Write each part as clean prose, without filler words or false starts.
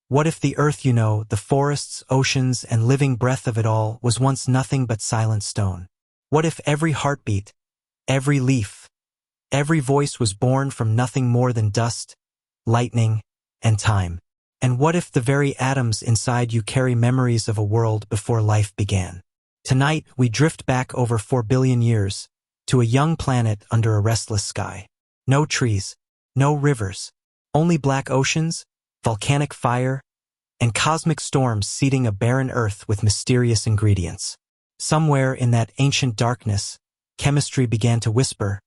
What if the earth the forests, oceans, and living breath of it all was once nothing but silent stone? What if every heartbeat, every leaf, every voice was born from nothing more than dust, lightning, and time? And what if the very atoms inside you carry memories of a world before life began? Tonight, we drift back over 4 billion years to a young planet under a restless sky. No trees, no rivers, only black oceans, volcanic fire, and cosmic storms seeding a barren earth with mysterious ingredients. Somewhere in that ancient darkness, chemistry began to whisper,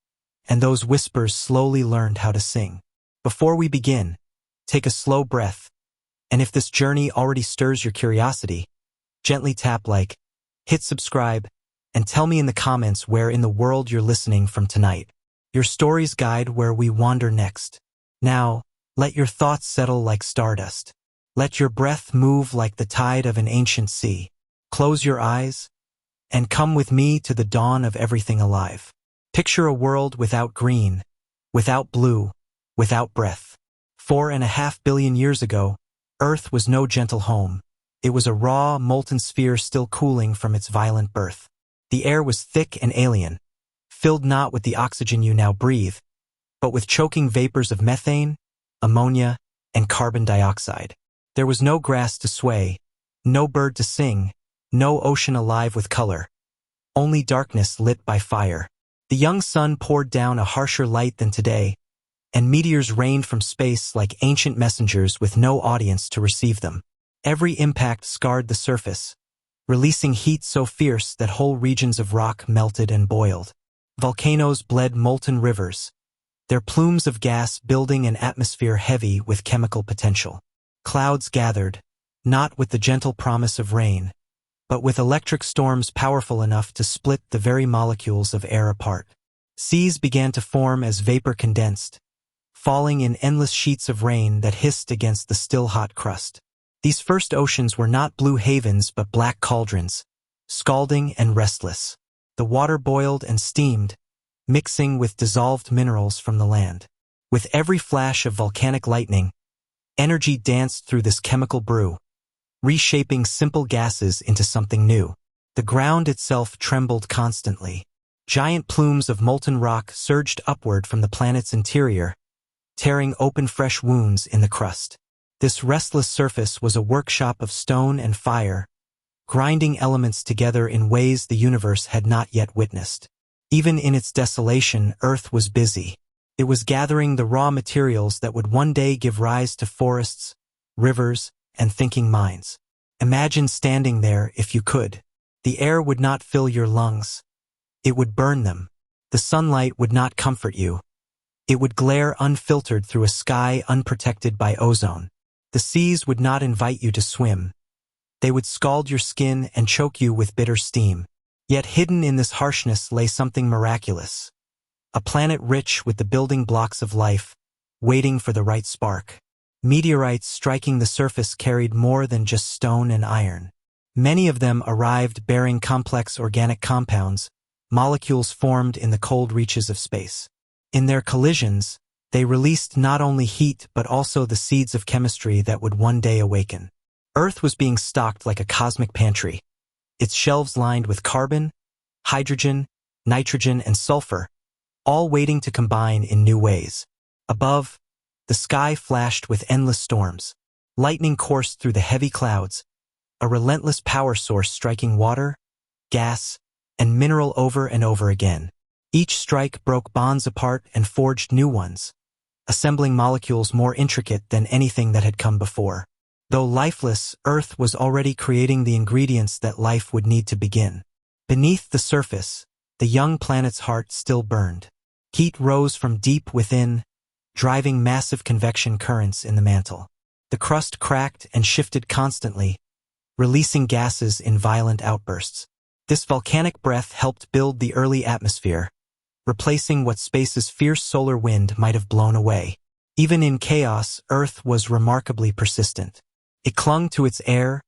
and those whispers slowly learned how to sing. Before we begin, take a slow breath, and if this journey already stirs your curiosity, gently tap like, hit subscribe, and tell me in the comments where in the world you're listening from tonight. Your stories guide where we wander next. Now, let your thoughts settle like stardust. Let your breath move like the tide of an ancient sea. Close your eyes, and come with me to the dawn of everything alive. Picture a world without green, without blue, without breath. 4.5 billion years ago, Earth was no gentle home. It was a raw, molten sphere still cooling from its violent birth. The air was thick and alien, filled not with the oxygen you now breathe, but with choking vapors of methane, ammonia, and carbon dioxide. There was no grass to sway, no bird to sing, no ocean alive with color, only darkness lit by fire. The young sun poured down a harsher light than today, and meteors rained from space like ancient messengers with no audience to receive them. Every impact scarred the surface, releasing heat so fierce that whole regions of rock melted and boiled. Volcanoes bled molten rivers, their plumes of gas building an atmosphere heavy with chemical potential. Clouds gathered, not with the gentle promise of rain, but with electric storms powerful enough to split the very molecules of air apart. Seas began to form as vapor condensed, falling in endless sheets of rain that hissed against the still hot crust. These first oceans were not blue havens but black cauldrons, scalding and restless. The water boiled and steamed, mixing with dissolved minerals from the land. With every flash of volcanic lightning, energy danced through this chemical brew, reshaping simple gases into something new. The ground itself trembled constantly. Giant plumes of molten rock surged upward from the planet's interior, tearing open fresh wounds in the crust. This restless surface was a workshop of stone and fire, grinding elements together in ways the universe had not yet witnessed. Even in its desolation, Earth was busy. It was gathering the raw materials that would one day give rise to forests, rivers, and thinking minds. Imagine standing there if you could. The air would not fill your lungs. It would burn them. The sunlight would not comfort you. It would glare unfiltered through a sky unprotected by ozone. The seas would not invite you to swim. They would scald your skin and choke you with bitter steam. Yet hidden in this harshness lay something miraculous. A planet rich with the building blocks of life, waiting for the right spark. Meteorites striking the surface carried more than just stone and iron. Many of them arrived bearing complex organic compounds, molecules formed in the cold reaches of space. In their collisions, they released not only heat but also the seeds of chemistry that would one day awaken. Earth was being stocked like a cosmic pantry, its shelves lined with carbon, hydrogen, nitrogen, and sulfur, all waiting to combine in new ways. Above, the sky flashed with endless storms. Lightning coursed through the heavy clouds, a relentless power source striking water, gas, and mineral over and over again. Each strike broke bonds apart and forged new ones, assembling molecules more intricate than anything that had come before. Though lifeless, Earth was already creating the ingredients that life would need to begin. Beneath the surface, the young planet's heart still burned. Heat rose from deep within, driving massive convection currents in the mantle. The crust cracked and shifted constantly, releasing gases in violent outbursts. This volcanic breath helped build the early atmosphere, replacing what space's fierce solar wind might have blown away. Even in chaos, Earth was remarkably persistent. It clung to its air,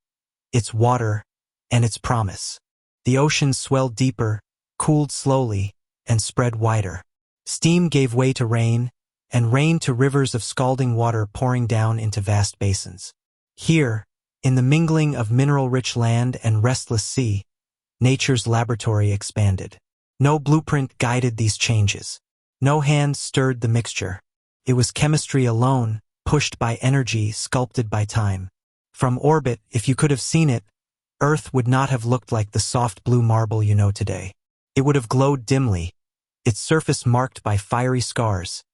its water, and its promise. The oceans swelled deeper, cooled slowly, and spread wider. Steam gave way to rain, and rain to rivers of scalding water pouring down into vast basins. Here, in the mingling of mineral-rich land and restless sea, nature's laboratory expanded. No blueprint guided these changes. No hand stirred the mixture. It was chemistry alone, pushed by energy, sculpted by time. From orbit, if you could have seen it, Earth would not have looked like the soft blue marble you know today. It would have glowed dimly, its surface marked by fiery scars,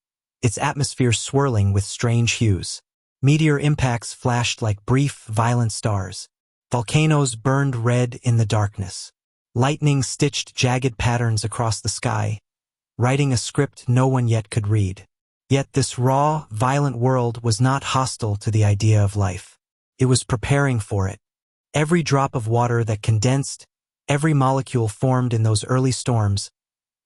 its atmosphere swirling with strange hues. Meteor impacts flashed like brief, violent stars. Volcanoes burned red in the darkness. Lightning stitched jagged patterns across the sky, writing a script no one yet could read. Yet this raw, violent world was not hostile to the idea of life. It was preparing for it. Every drop of water that condensed, every molecule formed in those early storms,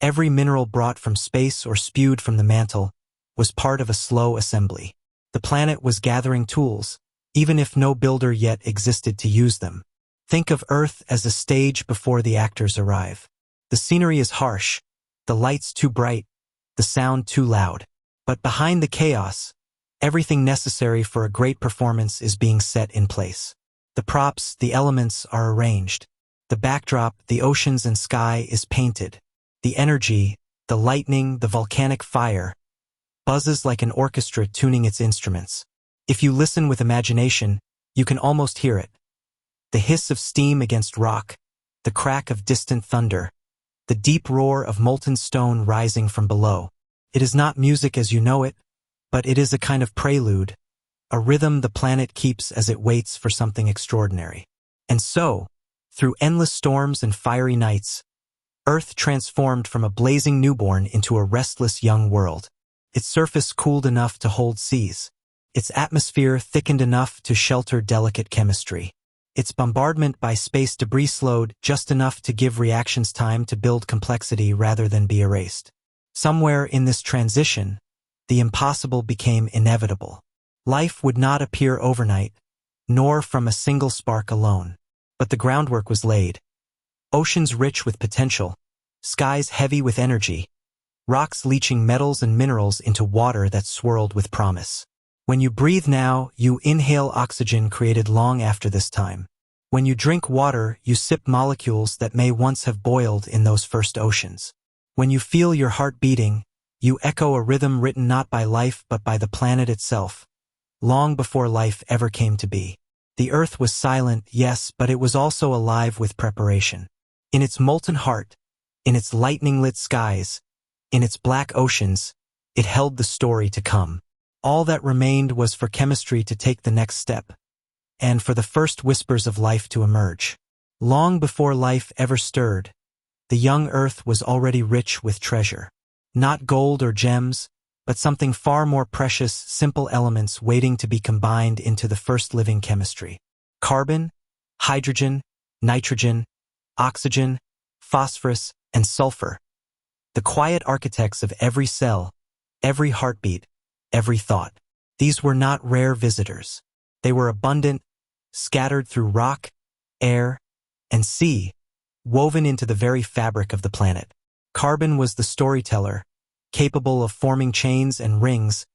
every mineral brought from space or spewed from the mantle, was part of a slow assembly. The planet was gathering tools, even if no builder yet existed to use them. Think of Earth as a stage before the actors arrive. The scenery is harsh, the lights too bright, the sound too loud. But behind the chaos, everything necessary for a great performance is being set in place. The props, the elements are arranged. The backdrop, the oceans and sky, is painted. The energy, the lightning, the volcanic fire, buzzes like an orchestra tuning its instruments. If you listen with imagination, you can almost hear it. The hiss of steam against rock, the crack of distant thunder, the deep roar of molten stone rising from below. It is not music as you know it, but it is a kind of prelude, a rhythm the planet keeps as it waits for something extraordinary. And so, through endless storms and fiery nights, Earth transformed from a blazing newborn into a restless young world. Its surface cooled enough to hold seas. Its atmosphere thickened enough to shelter delicate chemistry. Its bombardment by space debris slowed just enough to give reactions time to build complexity rather than be erased. Somewhere in this transition, the impossible became inevitable. Life would not appear overnight, nor from a single spark alone. But the groundwork was laid. Oceans rich with potential, skies heavy with energy, rocks leaching metals and minerals into water that swirled with promise. When you breathe now, you inhale oxygen created long after this time. When you drink water, you sip molecules that may once have boiled in those first oceans. When you feel your heart beating, you echo a rhythm written not by life but by the planet itself, long before life ever came to be. The Earth was silent, yes, but it was also alive with preparation. In its molten heart, in its lightning-lit skies, in its black oceans, it held the story to come. All that remained was for chemistry to take the next step, and for the first whispers of life to emerge. Long before life ever stirred, the young Earth was already rich with treasure. Not gold or gems, but something far more precious, simple elements waiting to be combined into the first living chemistry. Carbon, hydrogen, nitrogen, oxygen, phosphorus, and sulfur. The quiet architects of every cell, every heartbeat, every thought. These were not rare visitors. They were abundant, scattered through rock, air, and sea, woven into the very fabric of the planet. Carbon was the storyteller, capable of forming chains and rings,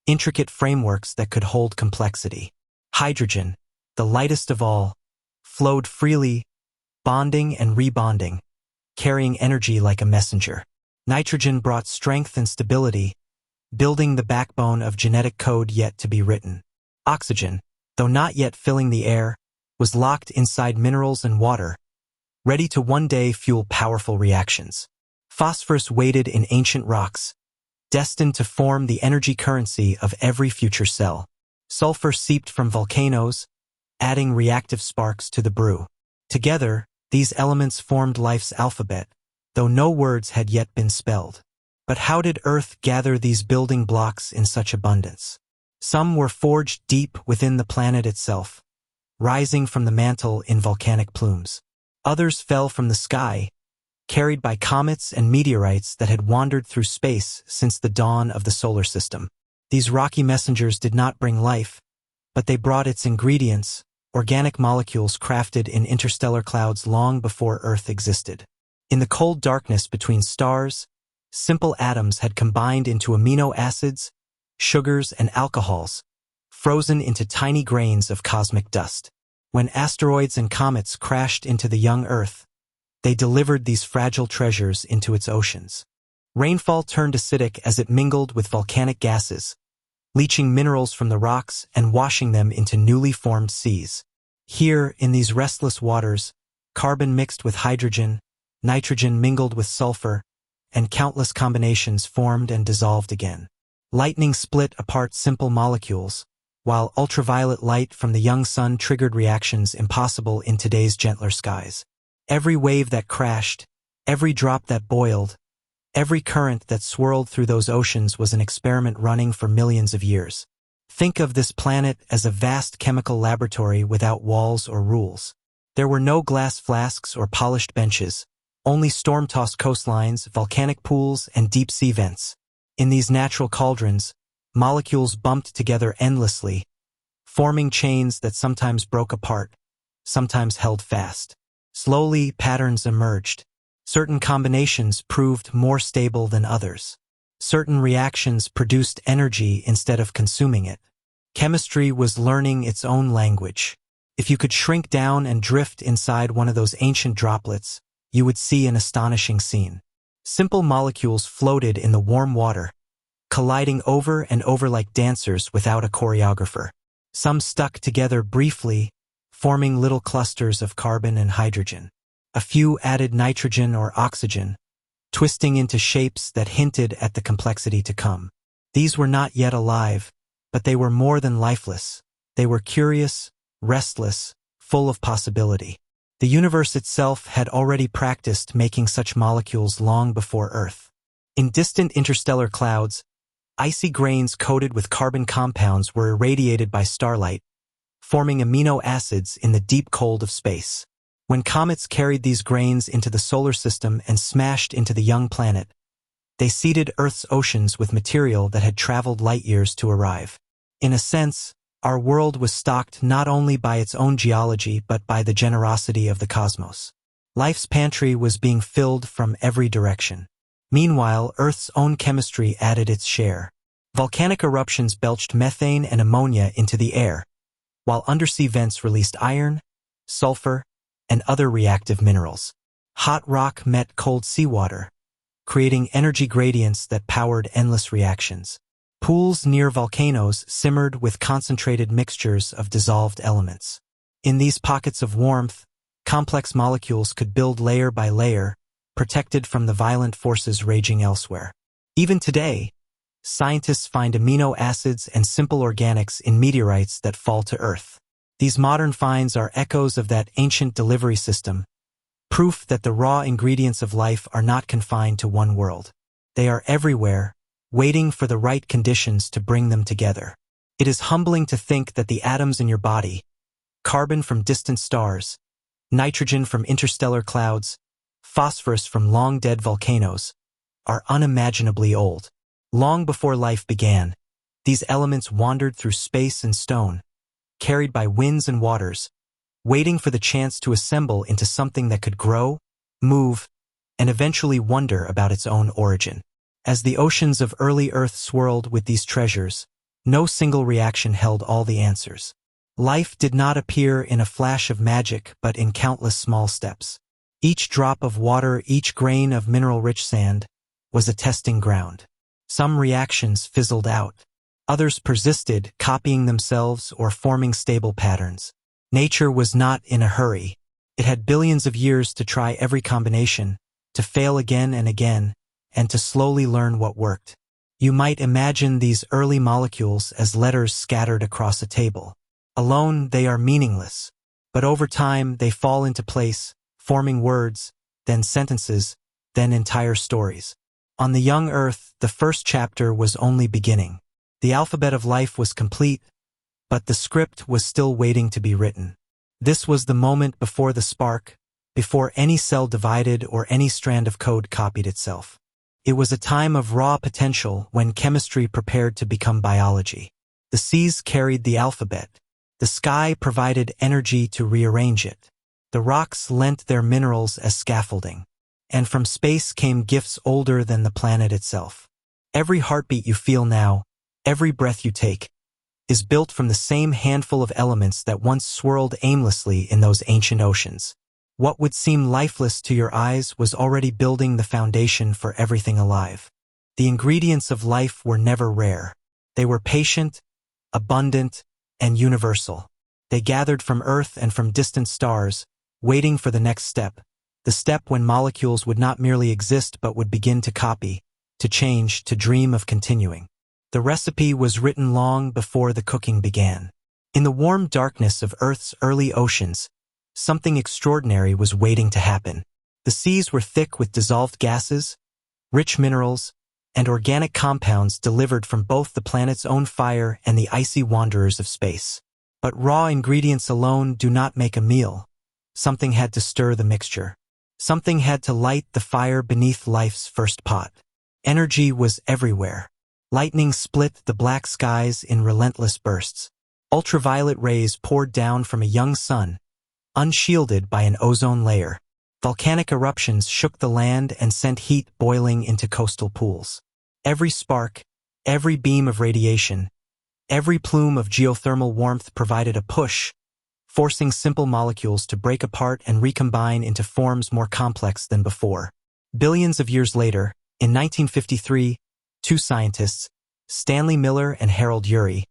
intricate frameworks that could hold complexity. Hydrogen, the lightest of all, flowed freely, bonding and rebonding, carrying energy like a messenger. Nitrogen brought strength and stability, building the backbone of genetic code yet to be written. Oxygen, though not yet filling the air, was locked inside minerals and water, ready to one day fuel powerful reactions. Phosphorus waited in ancient rocks, destined to form the energy currency of every future cell. Sulfur seeped from volcanoes, adding reactive sparks to the brew. Together, these elements formed life's alphabet, though no words had yet been spelled. But how did Earth gather these building blocks in such abundance? Some were forged deep within the planet itself, rising from the mantle in volcanic plumes. Others fell from the sky, carried by comets and meteorites that had wandered through space since the dawn of the solar system. These rocky messengers did not bring life, but they brought its ingredients, organic molecules crafted in interstellar clouds long before Earth existed. In the cold darkness between stars, simple atoms had combined into amino acids, sugars, and alcohols, frozen into tiny grains of cosmic dust. When asteroids and comets crashed into the young Earth, they delivered these fragile treasures into its oceans. Rainfall turned acidic as it mingled with volcanic gases, leaching minerals from the rocks and washing them into newly formed seas. Here, in these restless waters, carbon mixed with hydrogen, nitrogen mingled with sulfur, and countless combinations formed and dissolved again. Lightning split apart simple molecules, while ultraviolet light from the young sun triggered reactions impossible in today's gentler skies. Every wave that crashed, every drop that boiled, every current that swirled through those oceans was an experiment running for millions of years. Think of this planet as a vast chemical laboratory without walls or rules. There were no glass flasks or polished benches, only storm-tossed coastlines, volcanic pools, and deep-sea vents. In these natural cauldrons, molecules bumped together endlessly, forming chains that sometimes broke apart, sometimes held fast. Slowly, patterns emerged. Certain combinations proved more stable than others. Certain reactions produced energy instead of consuming it. Chemistry was learning its own language. If you could shrink down and drift inside one of those ancient droplets, you would see an astonishing scene. Simple molecules floated in the warm water, colliding over and over like dancers without a choreographer. Some stuck together briefly, forming little clusters of carbon and hydrogen. A few added nitrogen or oxygen, twisting into shapes that hinted at the complexity to come. These were not yet alive, but they were more than lifeless. They were curious, restless, full of possibility. The universe itself had already practiced making such molecules long before Earth. In distant interstellar clouds, icy grains coated with carbon compounds were irradiated by starlight, forming amino acids in the deep cold of space. When comets carried these grains into the solar system and smashed into the young planet, they seeded Earth's oceans with material that had traveled light years to arrive. In a sense, our world was stocked not only by its own geology but by the generosity of the cosmos. Life's pantry was being filled from every direction. Meanwhile, Earth's own chemistry added its share. Volcanic eruptions belched methane and ammonia into the air, while undersea vents released iron, sulfur, and other reactive minerals. Hot rock met cold seawater, creating energy gradients that powered endless reactions. Pools near volcanoes simmered with concentrated mixtures of dissolved elements. In these pockets of warmth, complex molecules could build layer by layer, protected from the violent forces raging elsewhere. Even today, scientists find amino acids and simple organics in meteorites that fall to Earth. These modern finds are echoes of that ancient delivery system, proof that the raw ingredients of life are not confined to one world. They are everywhere, waiting for the right conditions to bring them together. It is humbling to think that the atoms in your body, carbon from distant stars, nitrogen from interstellar clouds, phosphorus from long-dead volcanoes, are unimaginably old. Long before life began, these elements wandered through space and stone, carried by winds and waters, waiting for the chance to assemble into something that could grow, move, and eventually wonder about its own origin. As the oceans of early Earth swirled with these treasures, no single reaction held all the answers. Life did not appear in a flash of magic but in countless small steps. Each drop of water, each grain of mineral-rich sand, was a testing ground. Some reactions fizzled out. Others persisted, copying themselves or forming stable patterns. Nature was not in a hurry. It had billions of years to try every combination, to fail again and again, and to slowly learn what worked. You might imagine these early molecules as letters scattered across a table. Alone, they are meaningless. But over time, they fall into place, forming words, then sentences, then entire stories. On the young Earth, the first chapter was only beginning. The alphabet of life was complete, but the script was still waiting to be written. This was the moment before the spark, before any cell divided or any strand of code copied itself. It was a time of raw potential when chemistry prepared to become biology. The seas carried the alphabet. The sky provided energy to rearrange it. The rocks lent their minerals as scaffolding. And from space came gifts older than the planet itself. Every heartbeat you feel now, every breath you take, is built from the same handful of elements that once swirled aimlessly in those ancient oceans. What would seem lifeless to your eyes was already building the foundation for everything alive. The ingredients of life were never rare. They were patient, abundant, and universal. They gathered from Earth and from distant stars, waiting for the next step, the step when molecules would not merely exist but would begin to copy, to change, to dream of continuing. The recipe was written long before the cooking began. In the warm darkness of Earth's early oceans, something extraordinary was waiting to happen. The seas were thick with dissolved gases, rich minerals, and organic compounds delivered from both the planet's own fire and the icy wanderers of space. But raw ingredients alone do not make a meal. Something had to stir the mixture. Something had to light the fire beneath life's first pot. Energy was everywhere. Lightning split the black skies in relentless bursts. Ultraviolet rays poured down from a young sun, unshielded by an ozone layer. Volcanic eruptions shook the land and sent heat boiling into coastal pools. Every spark, every beam of radiation, every plume of geothermal warmth provided a push, forcing simple molecules to break apart and recombine into forms more complex than before. Billions of years later, in 1953, two scientists, Stanley Miller and Harold Urey,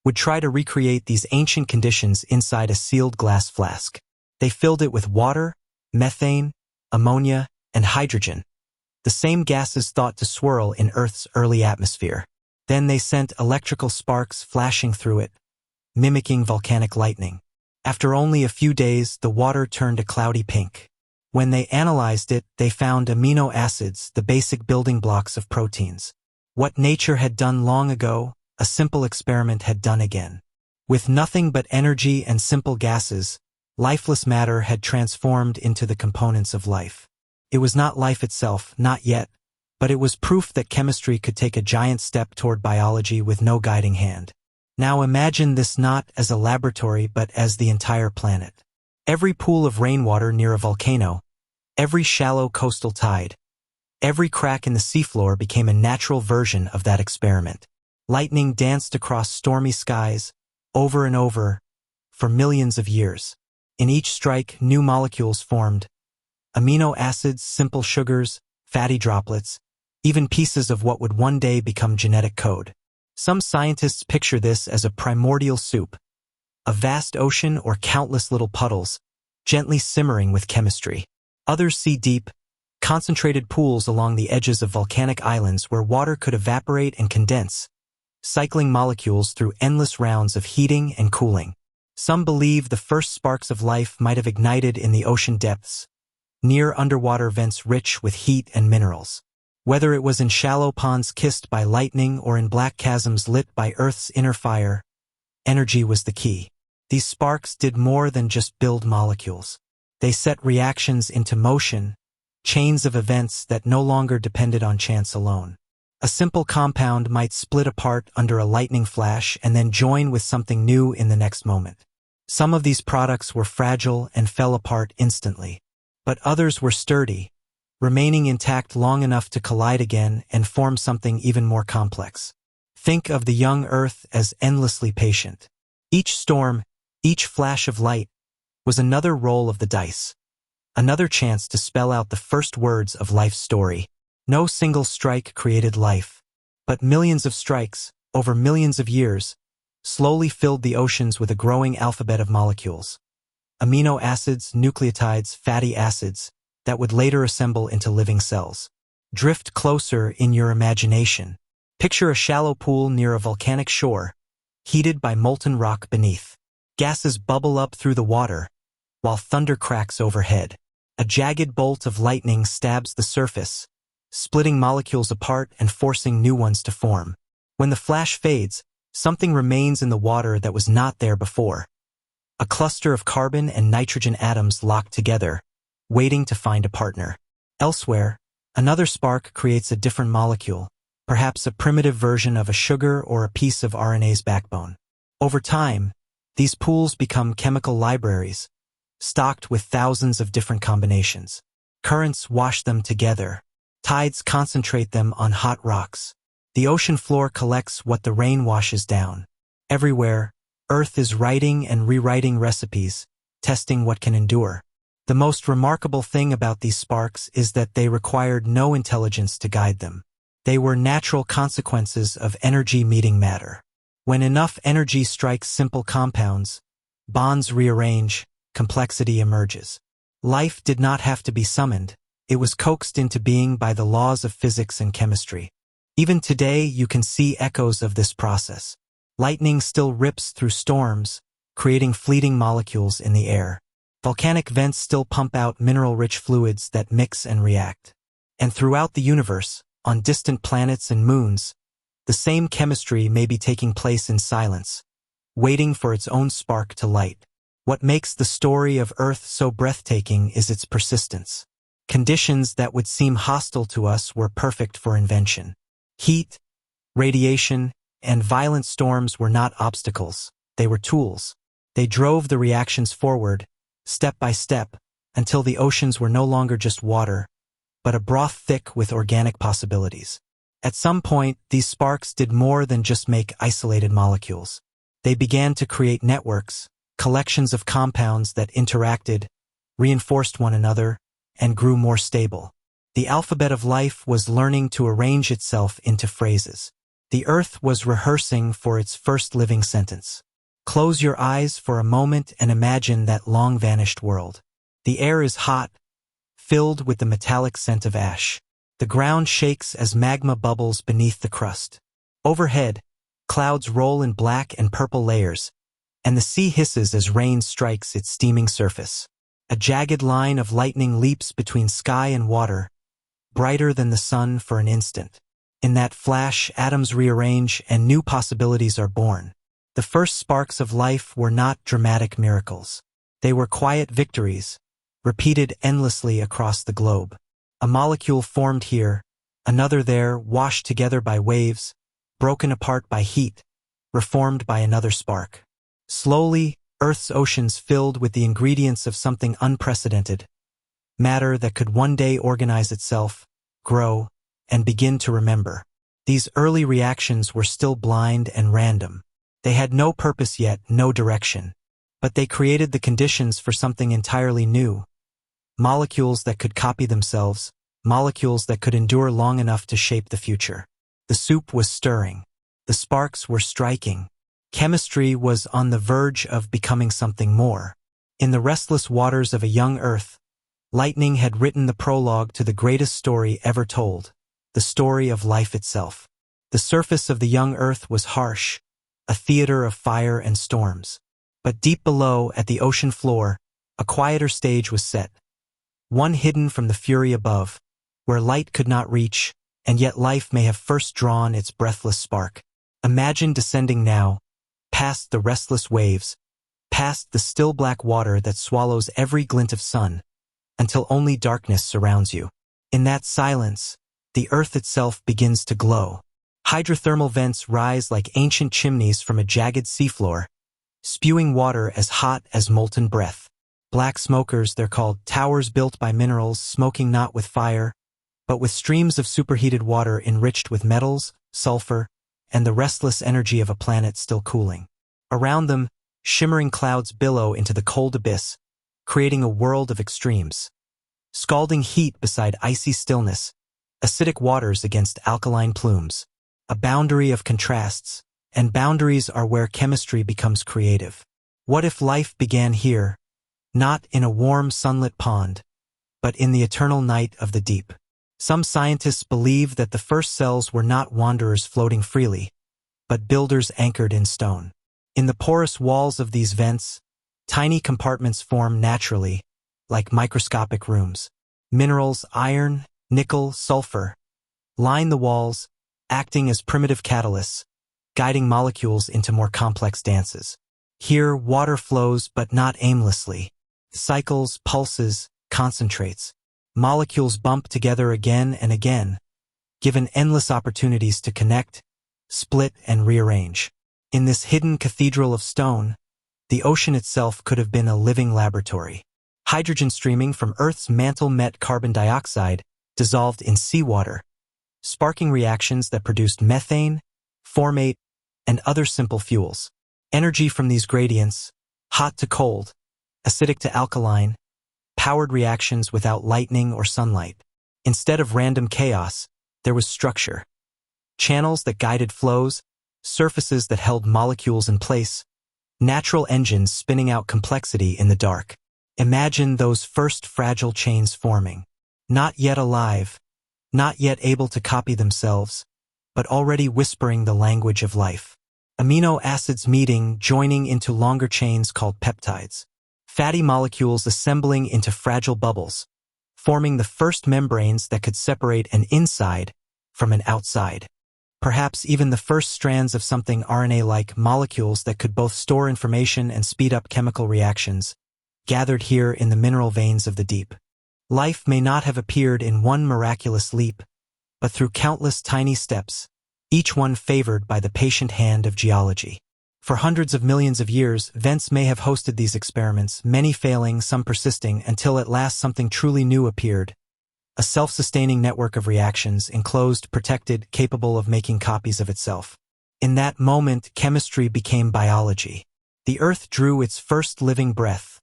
would try to recreate these ancient conditions inside a sealed glass flask. They filled it with water, methane, ammonia, and hydrogen, the same gases thought to swirl in Earth's early atmosphere. Then they sent electrical sparks flashing through it, mimicking volcanic lightning. After only a few days, the water turned a cloudy pink. When they analyzed it, they found amino acids, the basic building blocks of proteins. What nature had done long ago, a simple experiment had done again. With nothing but energy and simple gases, lifeless matter had transformed into the components of life. It was not life itself, not yet, but it was proof that chemistry could take a giant step toward biology with no guiding hand. Now imagine this not as a laboratory but as the entire planet. Every pool of rainwater near a volcano, every shallow coastal tide, every crack in the seafloor became a natural version of that experiment. Lightning danced across stormy skies, over and over, for millions of years. In each strike, new molecules formed. Amino acids, simple sugars, fatty droplets, even pieces of what would one day become genetic code. Some scientists picture this as a primordial soup, a vast ocean or countless little puddles, gently simmering with chemistry. Others see deep, concentrated pools along the edges of volcanic islands where water could evaporate and condense, cycling molecules through endless rounds of heating and cooling. Some believe the first sparks of life might have ignited in the ocean depths, near underwater vents rich with heat and minerals. Whether it was in shallow ponds kissed by lightning or in black chasms lit by Earth's inner fire, energy was the key. These sparks did more than just build molecules. They set reactions into motion, chains of events that no longer depended on chance alone. A simple compound might split apart under a lightning flash and then join with something new in the next moment. Some of these products were fragile and fell apart instantly, but others were sturdy, remaining intact long enough to collide again and form something even more complex. Think of the young Earth as endlessly patient. Each storm, each flash of light, was another roll of the dice, another chance to spell out the first words of life's story. No single strike created life, but millions of strikes, over millions of years, slowly filled the oceans with a growing alphabet of molecules. Amino acids, nucleotides, fatty acids, that would later assemble into living cells. Drift closer in your imagination. Picture a shallow pool near a volcanic shore, heated by molten rock beneath. Gases bubble up through the water, while thunder cracks overhead. A jagged bolt of lightning stabs the surface, splitting molecules apart and forcing new ones to form. When the flash fades, something remains in the water that was not there before. A cluster of carbon and nitrogen atoms locked together, waiting to find a partner. Elsewhere, another spark creates a different molecule, perhaps a primitive version of a sugar or a piece of RNA's backbone. Over time, these pools become chemical libraries, stocked with thousands of different combinations. Currents wash them together. Tides concentrate them on hot rocks. The ocean floor collects what the rain washes down. Everywhere, Earth is writing and rewriting recipes, testing what can endure. The most remarkable thing about these sparks is that they required no intelligence to guide them. They were natural consequences of energy meeting matter. When enough energy strikes simple compounds, bonds rearrange, complexity emerges. Life did not have to be summoned, it was coaxed into being by the laws of physics and chemistry. Even today you can see echoes of this process. Lightning still rips through storms, creating fleeting molecules in the air. Volcanic vents still pump out mineral-rich fluids that mix and react. And throughout the universe, on distant planets and moons, the same chemistry may be taking place in silence, waiting for its own spark to light. What makes the story of Earth so breathtaking is its persistence. Conditions that would seem hostile to us were perfect for invention. Heat, radiation, and violent storms were not obstacles, they were tools. They drove the reactions forward, step by step, until the oceans were no longer just water, but a broth thick with organic possibilities. At some point, these sparks did more than just make isolated molecules. They began to create networks, collections of compounds that interacted, reinforced one another, and grew more stable. The alphabet of life was learning to arrange itself into phrases. The Earth was rehearsing for its first living sentence. Close your eyes for a moment and imagine that long-vanished world. The air is hot, filled with the metallic scent of ash. The ground shakes as magma bubbles beneath the crust. Overhead, clouds roll in black and purple layers, and the sea hisses as rain strikes its steaming surface. A jagged line of lightning leaps between sky and water, brighter than the sun for an instant. In that flash, atoms rearrange and new possibilities are born. The first sparks of life were not dramatic miracles. They were quiet victories, repeated endlessly across the globe. A molecule formed here, another there, washed together by waves, broken apart by heat, reformed by another spark. Slowly, Earth's oceans filled with the ingredients of something unprecedented, matter that could one day organize itself, grow, and begin to remember. These early reactions were still blind and random. They had no purpose yet, no direction. But they created the conditions for something entirely new. Molecules that could copy themselves, molecules that could endure long enough to shape the future. The soup was stirring. The sparks were striking. Chemistry was on the verge of becoming something more. In the restless waters of a young Earth, lightning had written the prologue to the greatest story ever told, the story of life itself. The surface of the young Earth was harsh, a theater of fire and storms. But deep below, at the ocean floor, a quieter stage was set, one hidden from the fury above, where light could not reach, and yet life may have first drawn its breathless spark. Imagine descending now, past the restless waves, past the still black water that swallows every glint of sun, until only darkness surrounds you. In that silence, the Earth itself begins to glow. Hydrothermal vents rise like ancient chimneys from a jagged seafloor, spewing water as hot as molten breath. Black smokers, they're called, towers built by minerals, smoking not with fire, but with streams of superheated water enriched with metals, sulfur, and the restless energy of a planet still cooling. Around them, shimmering clouds billow into the cold abyss, creating a world of extremes. Scalding heat beside icy stillness, acidic waters against alkaline plumes. A boundary of contrasts, and boundaries are where chemistry becomes creative. What if life began here, not in a warm sunlit pond, but in the eternal night of the deep? Some scientists believe that the first cells were not wanderers floating freely, but builders anchored in stone. In the porous walls of these vents, tiny compartments form naturally, like microscopic rooms. Minerals, iron, nickel, sulfur, line the walls, acting as primitive catalysts, guiding molecules into more complex dances. Here, water flows, but not aimlessly. Cycles, pulses, concentrates. Molecules bump together again and again, given endless opportunities to connect, split, and rearrange. In this hidden cathedral of stone, the ocean itself could have been a living laboratory. Hydrogen streaming from Earth's mantle met carbon dioxide, dissolved in seawater, sparking reactions that produced methane, formate, and other simple fuels. Energy from these gradients, hot to cold, acidic to alkaline, powered reactions without lightning or sunlight. Instead of random chaos, there was structure. Channels that guided flows, surfaces that held molecules in place, natural engines spinning out complexity in the dark. Imagine those first fragile chains forming. Not yet alive, not yet able to copy themselves, but already whispering the language of life. Amino acids meeting, joining into longer chains called peptides. Fatty molecules assembling into fragile bubbles, forming the first membranes that could separate an inside from an outside. Perhaps even the first strands of something RNA-like molecules that could both store information and speed up chemical reactions, gathered here in the mineral veins of the deep. Life may not have appeared in one miraculous leap, but through countless tiny steps, each one favored by the patient hand of geology. For hundreds of millions of years, vents may have hosted these experiments, many failing, some persisting, until at last something truly new appeared. A self-sustaining network of reactions, enclosed, protected, capable of making copies of itself. In that moment, chemistry became biology. The Earth drew its first living breath,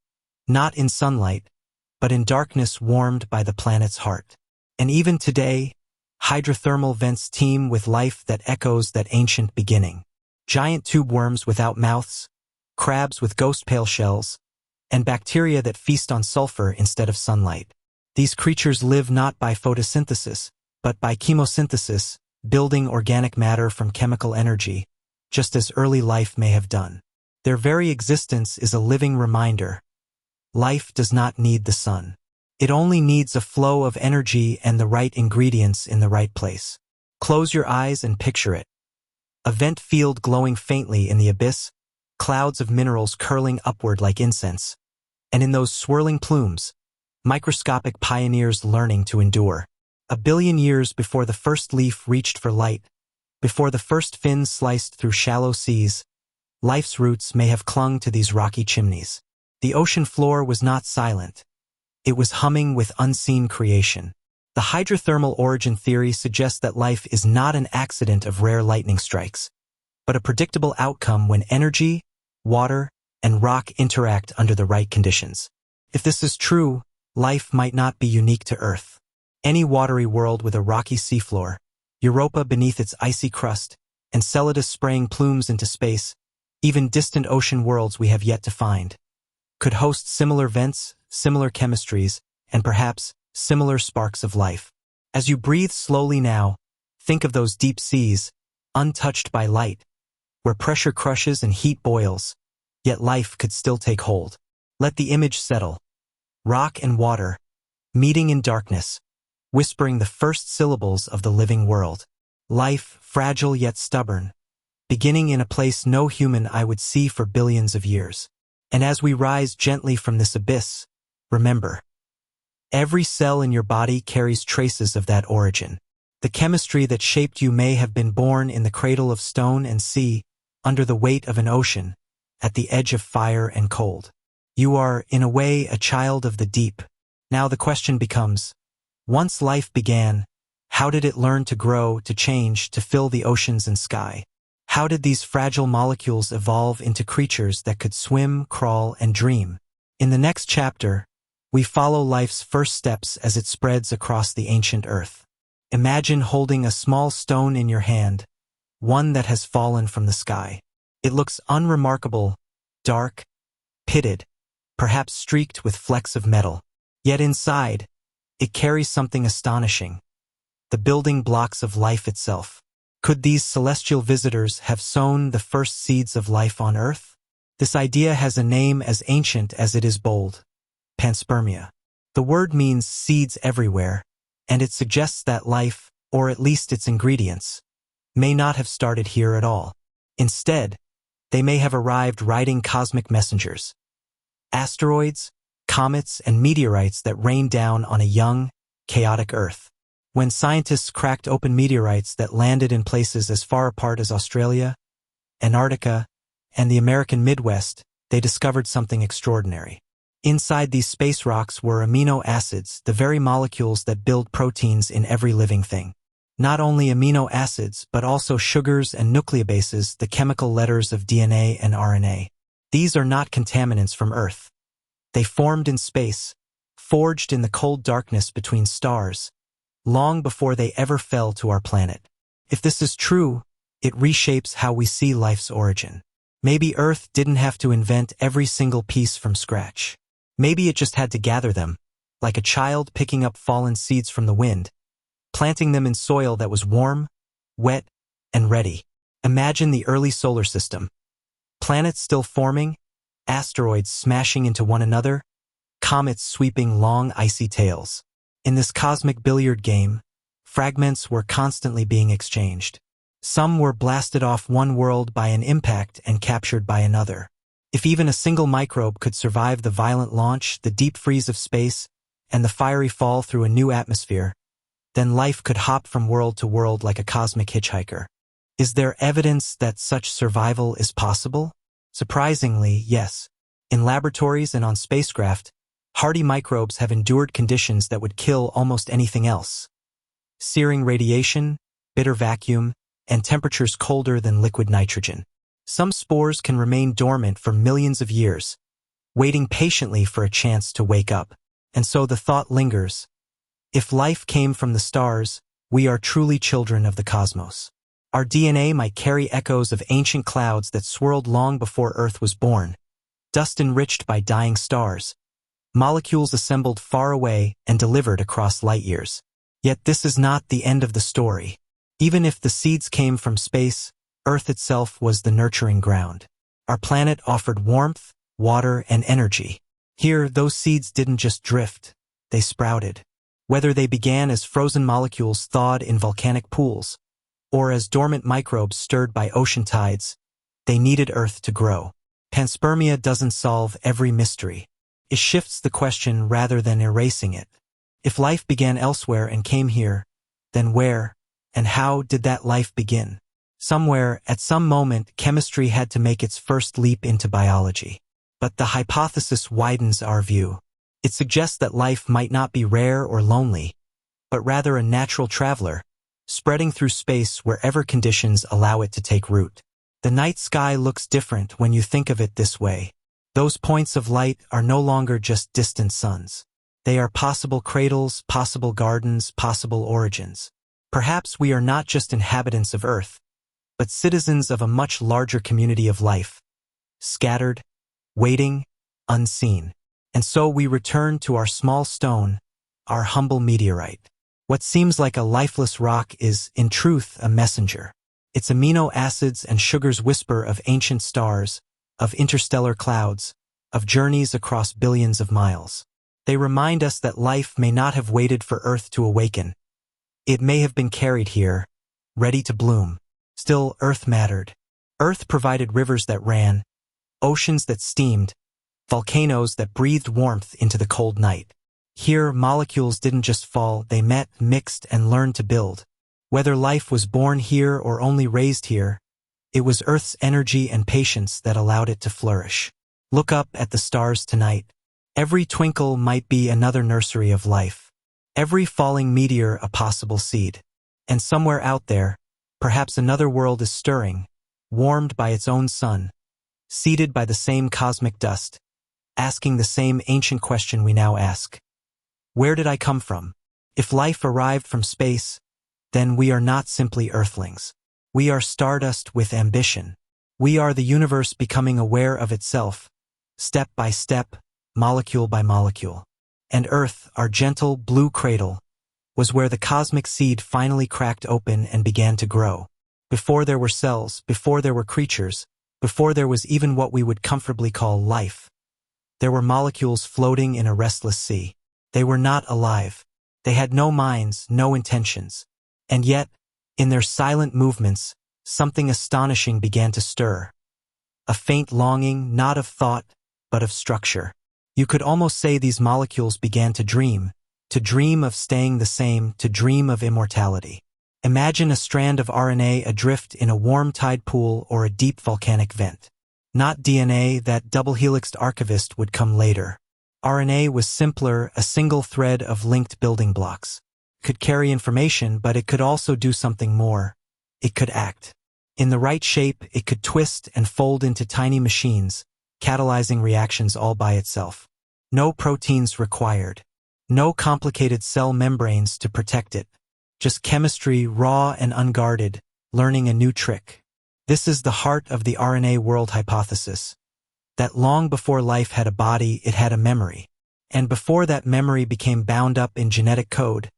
not in sunlight, but in darkness warmed by the planet's heart. And even today, hydrothermal vents teem with life that echoes that ancient beginning. Giant tube worms without mouths, crabs with ghost pale shells, and bacteria that feast on sulfur instead of sunlight. These creatures live not by photosynthesis, but by chemosynthesis, building organic matter from chemical energy, just as early life may have done. Their very existence is a living reminder. Life does not need the sun. It only needs a flow of energy and the right ingredients in the right place. Close your eyes and picture it. A vent field glowing faintly in the abyss, clouds of minerals curling upward like incense. And in those swirling plumes, microscopic pioneers learning to endure. 1 billion years before the first leaf reached for light, before the first fin sliced through shallow seas, life's roots may have clung to these rocky chimneys. The ocean floor was not silent. It was humming with unseen creation. The hydrothermal origin theory suggests that life is not an accident of rare lightning strikes, but a predictable outcome when energy, water, and rock interact under the right conditions. If this is true, life might not be unique to Earth. Any watery world with a rocky seafloor, Europa beneath its icy crust, Enceladus spraying plumes into space, even distant ocean worlds we have yet to find, could host similar vents, similar chemistries, and perhaps similar sparks of life. As you breathe slowly now, think of those deep seas, untouched by light, where pressure crushes and heat boils, yet life could still take hold. Let the image settle. Rock and water, meeting in darkness, whispering the first syllables of the living world. Life, fragile yet stubborn, beginning in a place no human eye would see for billions of years. And as we rise gently from this abyss, remember, every cell in your body carries traces of that origin. The chemistry that shaped you may have been born in the cradle of stone and sea, under the weight of an ocean, at the edge of fire and cold. You are, in a way, a child of the deep. Now the question becomes, once life began, how did it learn to grow, to change, to fill the oceans and sky? How did these fragile molecules evolve into creatures that could swim, crawl, and dream? In the next chapter, we follow life's first steps as it spreads across the ancient Earth. Imagine holding a small stone in your hand, one that has fallen from the sky. It looks unremarkable, dark, pitted, perhaps streaked with flecks of metal. Yet inside, it carries something astonishing: the building blocks of life itself. Could these celestial visitors have sown the first seeds of life on Earth? This idea has a name as ancient as it is bold: panspermia. The word means seeds everywhere, and it suggests that life, or at least its ingredients, may not have started here at all. Instead, they may have arrived riding cosmic messengers. Asteroids, comets, and meteorites that rain down on a young, chaotic Earth. When scientists cracked open meteorites that landed in places as far apart as Australia, Antarctica, and the American Midwest, they discovered something extraordinary. Inside these space rocks were amino acids, the very molecules that build proteins in every living thing. Not only amino acids, but also sugars and nucleobases, the chemical letters of DNA and RNA. These are not contaminants from Earth. They formed in space, forged in the cold darkness between stars, long before they ever fell to our planet. If this is true, it reshapes how we see life's origin. Maybe Earth didn't have to invent every single piece from scratch. Maybe it just had to gather them, like a child picking up fallen seeds from the wind, planting them in soil that was warm, wet, and ready. Imagine the early solar system. Planets still forming, asteroids smashing into one another, comets sweeping long icy tails. In this cosmic billiard game, fragments were constantly being exchanged. Some were blasted off one world by an impact and captured by another. If even a single microbe could survive the violent launch, the deep freeze of space, and the fiery fall through a new atmosphere, then life could hop from world to world like a cosmic hitchhiker. Is there evidence that such survival is possible? Surprisingly, yes. In laboratories and on spacecraft, hardy microbes have endured conditions that would kill almost anything else. Searing radiation, bitter vacuum, and temperatures colder than liquid nitrogen. Some spores can remain dormant for millions of years, waiting patiently for a chance to wake up. And so the thought lingers. If life came from the stars, we are truly children of the cosmos. Our DNA might carry echoes of ancient clouds that swirled long before Earth was born, dust enriched by dying stars, molecules assembled far away and delivered across light years. Yet this is not the end of the story. Even if the seeds came from space, Earth itself was the nurturing ground. Our planet offered warmth, water, and energy. Here, those seeds didn't just drift, they sprouted. Whether they began as frozen molecules thawed in volcanic pools, or as dormant microbes stirred by ocean tides, they needed Earth to grow. Panspermia doesn't solve every mystery. It shifts the question rather than erasing it. If life began elsewhere and came here, then where and how did that life begin? Somewhere, at some moment, chemistry had to make its first leap into biology. But the hypothesis widens our view. It suggests that life might not be rare or lonely, but rather a natural traveler, spreading through space wherever conditions allow it to take root. The night sky looks different when you think of it this way. Those points of light are no longer just distant suns. They are possible cradles, possible gardens, possible origins. Perhaps we are not just inhabitants of Earth, but citizens of a much larger community of life, scattered, waiting, unseen. And so we return to our small stone, our humble meteorite. What seems like a lifeless rock is, in truth, a messenger. Its amino acids and sugars whisper of ancient stars, of interstellar clouds, of journeys across billions of miles. They remind us that life may not have waited for Earth to awaken. It may have been carried here, ready to bloom. Still, Earth mattered. Earth provided rivers that ran, oceans that steamed, volcanoes that breathed warmth into the cold night. Here, molecules didn't just fall, they met, mixed, and learned to build. Whether life was born here or only raised here, it was Earth's energy and patience that allowed it to flourish. Look up at the stars tonight. Every twinkle might be another nursery of life. Every falling meteor a possible seed. And somewhere out there, perhaps another world is stirring, warmed by its own sun, seeded by the same cosmic dust, asking the same ancient question we now ask. Where did I come from? If life arrived from space, then we are not simply Earthlings. We are stardust with ambition. We are the universe becoming aware of itself, step by step, molecule by molecule. And Earth, our gentle blue cradle, was where the cosmic seed finally cracked open and began to grow. Before there were cells, before there were creatures, before there was even what we would comfortably call life, there were molecules floating in a restless sea. They were not alive. They had no minds, no intentions. And yet, in their silent movements, something astonishing began to stir. A faint longing, not of thought, but of structure. You could almost say these molecules began to dream of staying the same, to dream of immortality. Imagine a strand of RNA adrift in a warm tide pool or a deep volcanic vent. Not DNA, that double-helixed archivist would come later. RNA was simpler, a single thread of linked building blocks. could carry information, but it could also do something more. It could act. In the right shape, it could twist and fold into tiny machines, catalyzing reactions all by itself. No proteins required. No complicated cell membranes to protect it. Just chemistry, raw and unguarded, learning a new trick. This is the heart of the RNA world hypothesis. That long before life had a body, it had a memory. And before that memory became bound up in genetic code,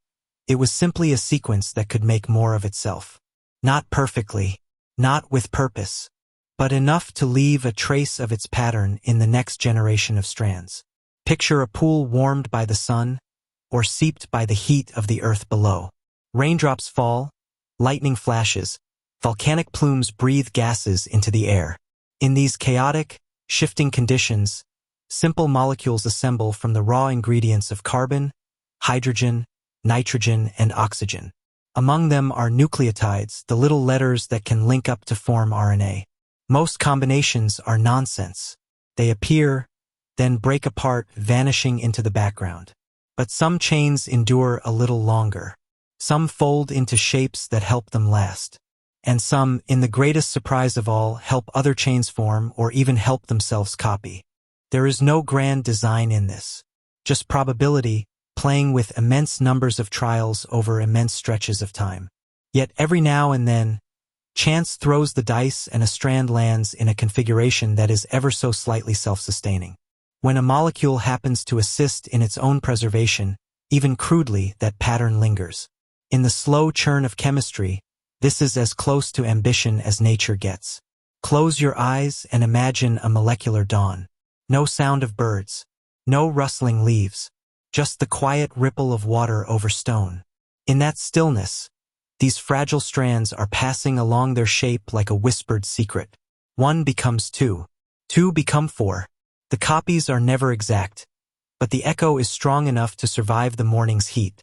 it was simply a sequence that could make more of itself. Not perfectly, not with purpose, but enough to leave a trace of its pattern in the next generation of strands. Picture a pool warmed by the sun, or seeped by the heat of the earth below. Raindrops fall, lightning flashes, volcanic plumes breathe gases into the air. In these chaotic, shifting conditions, simple molecules assemble from the raw ingredients of carbon, hydrogen, nitrogen, and oxygen. Among them are nucleotides, the little letters that can link up to form RNA. Most combinations are nonsense. They appear, then break apart, vanishing into the background. But some chains endure a little longer. Some fold into shapes that help them last. And some, in the greatest surprise of all, help other chains form or even help themselves copy. There is no grand design in this. Just probability, playing with immense numbers of trials over immense stretches of time. Yet every now and then, chance throws the dice and a strand lands in a configuration that is ever so slightly self-sustaining. When a molecule happens to assist in its own preservation, even crudely, that pattern lingers. In the slow churn of chemistry, this is as close to ambition as nature gets. Close your eyes and imagine a molecular dawn. No sound of birds. No rustling leaves. Just the quiet ripple of water over stone. In that stillness, these fragile strands are passing along their shape like a whispered secret. One becomes two. Two become four. The copies are never exact, but the echo is strong enough to survive the morning's heat,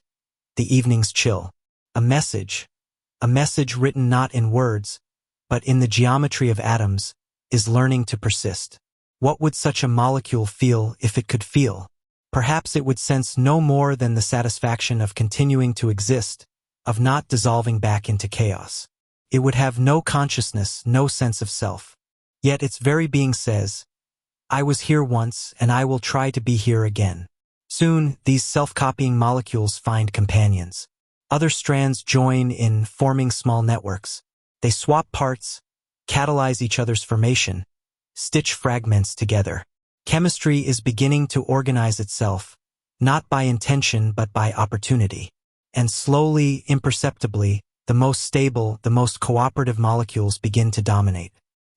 the evening's chill. A message written not in words, but in the geometry of atoms, is learning to persist. What would such a molecule feel if it could feel? Perhaps it would sense no more than the satisfaction of continuing to exist, of not dissolving back into chaos. It would have no consciousness, no sense of self. Yet its very being says, I was here once, and I will try to be here again. Soon, these self-copying molecules find companions. Other strands join in, forming small networks. They swap parts, catalyze each other's formation, stitch fragments together. Chemistry is beginning to organize itself, not by intention but by opportunity. And slowly, imperceptibly, the most stable, the most cooperative molecules begin to dominate.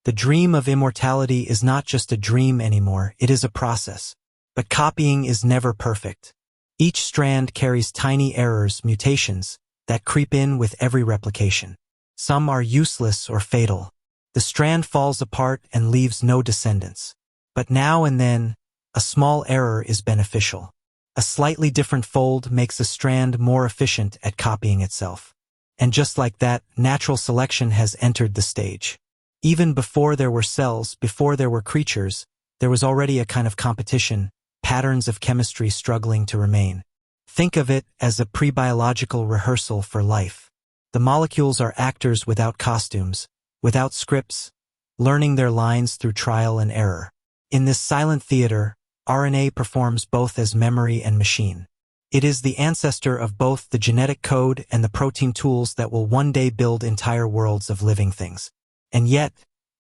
The dream of immortality is not just a dream anymore, it is a process. But copying is never perfect. Each strand carries tiny errors, mutations, that creep in with every replication. Some are useless or fatal. The strand falls apart and leaves no descendants. But now and then, a small error is beneficial. A slightly different fold makes a strand more efficient at copying itself. And just like that, natural selection has entered the stage. Even before there were cells, before there were creatures, there was already a kind of competition, patterns of chemistry struggling to remain. Think of it as a pre-biological rehearsal for life. The molecules are actors without costumes, without scripts, learning their lines through trial and error. In this silent theater, RNA performs both as memory and machine. It is the ancestor of both the genetic code and the protein tools that will one day build entire worlds of living things. And yet,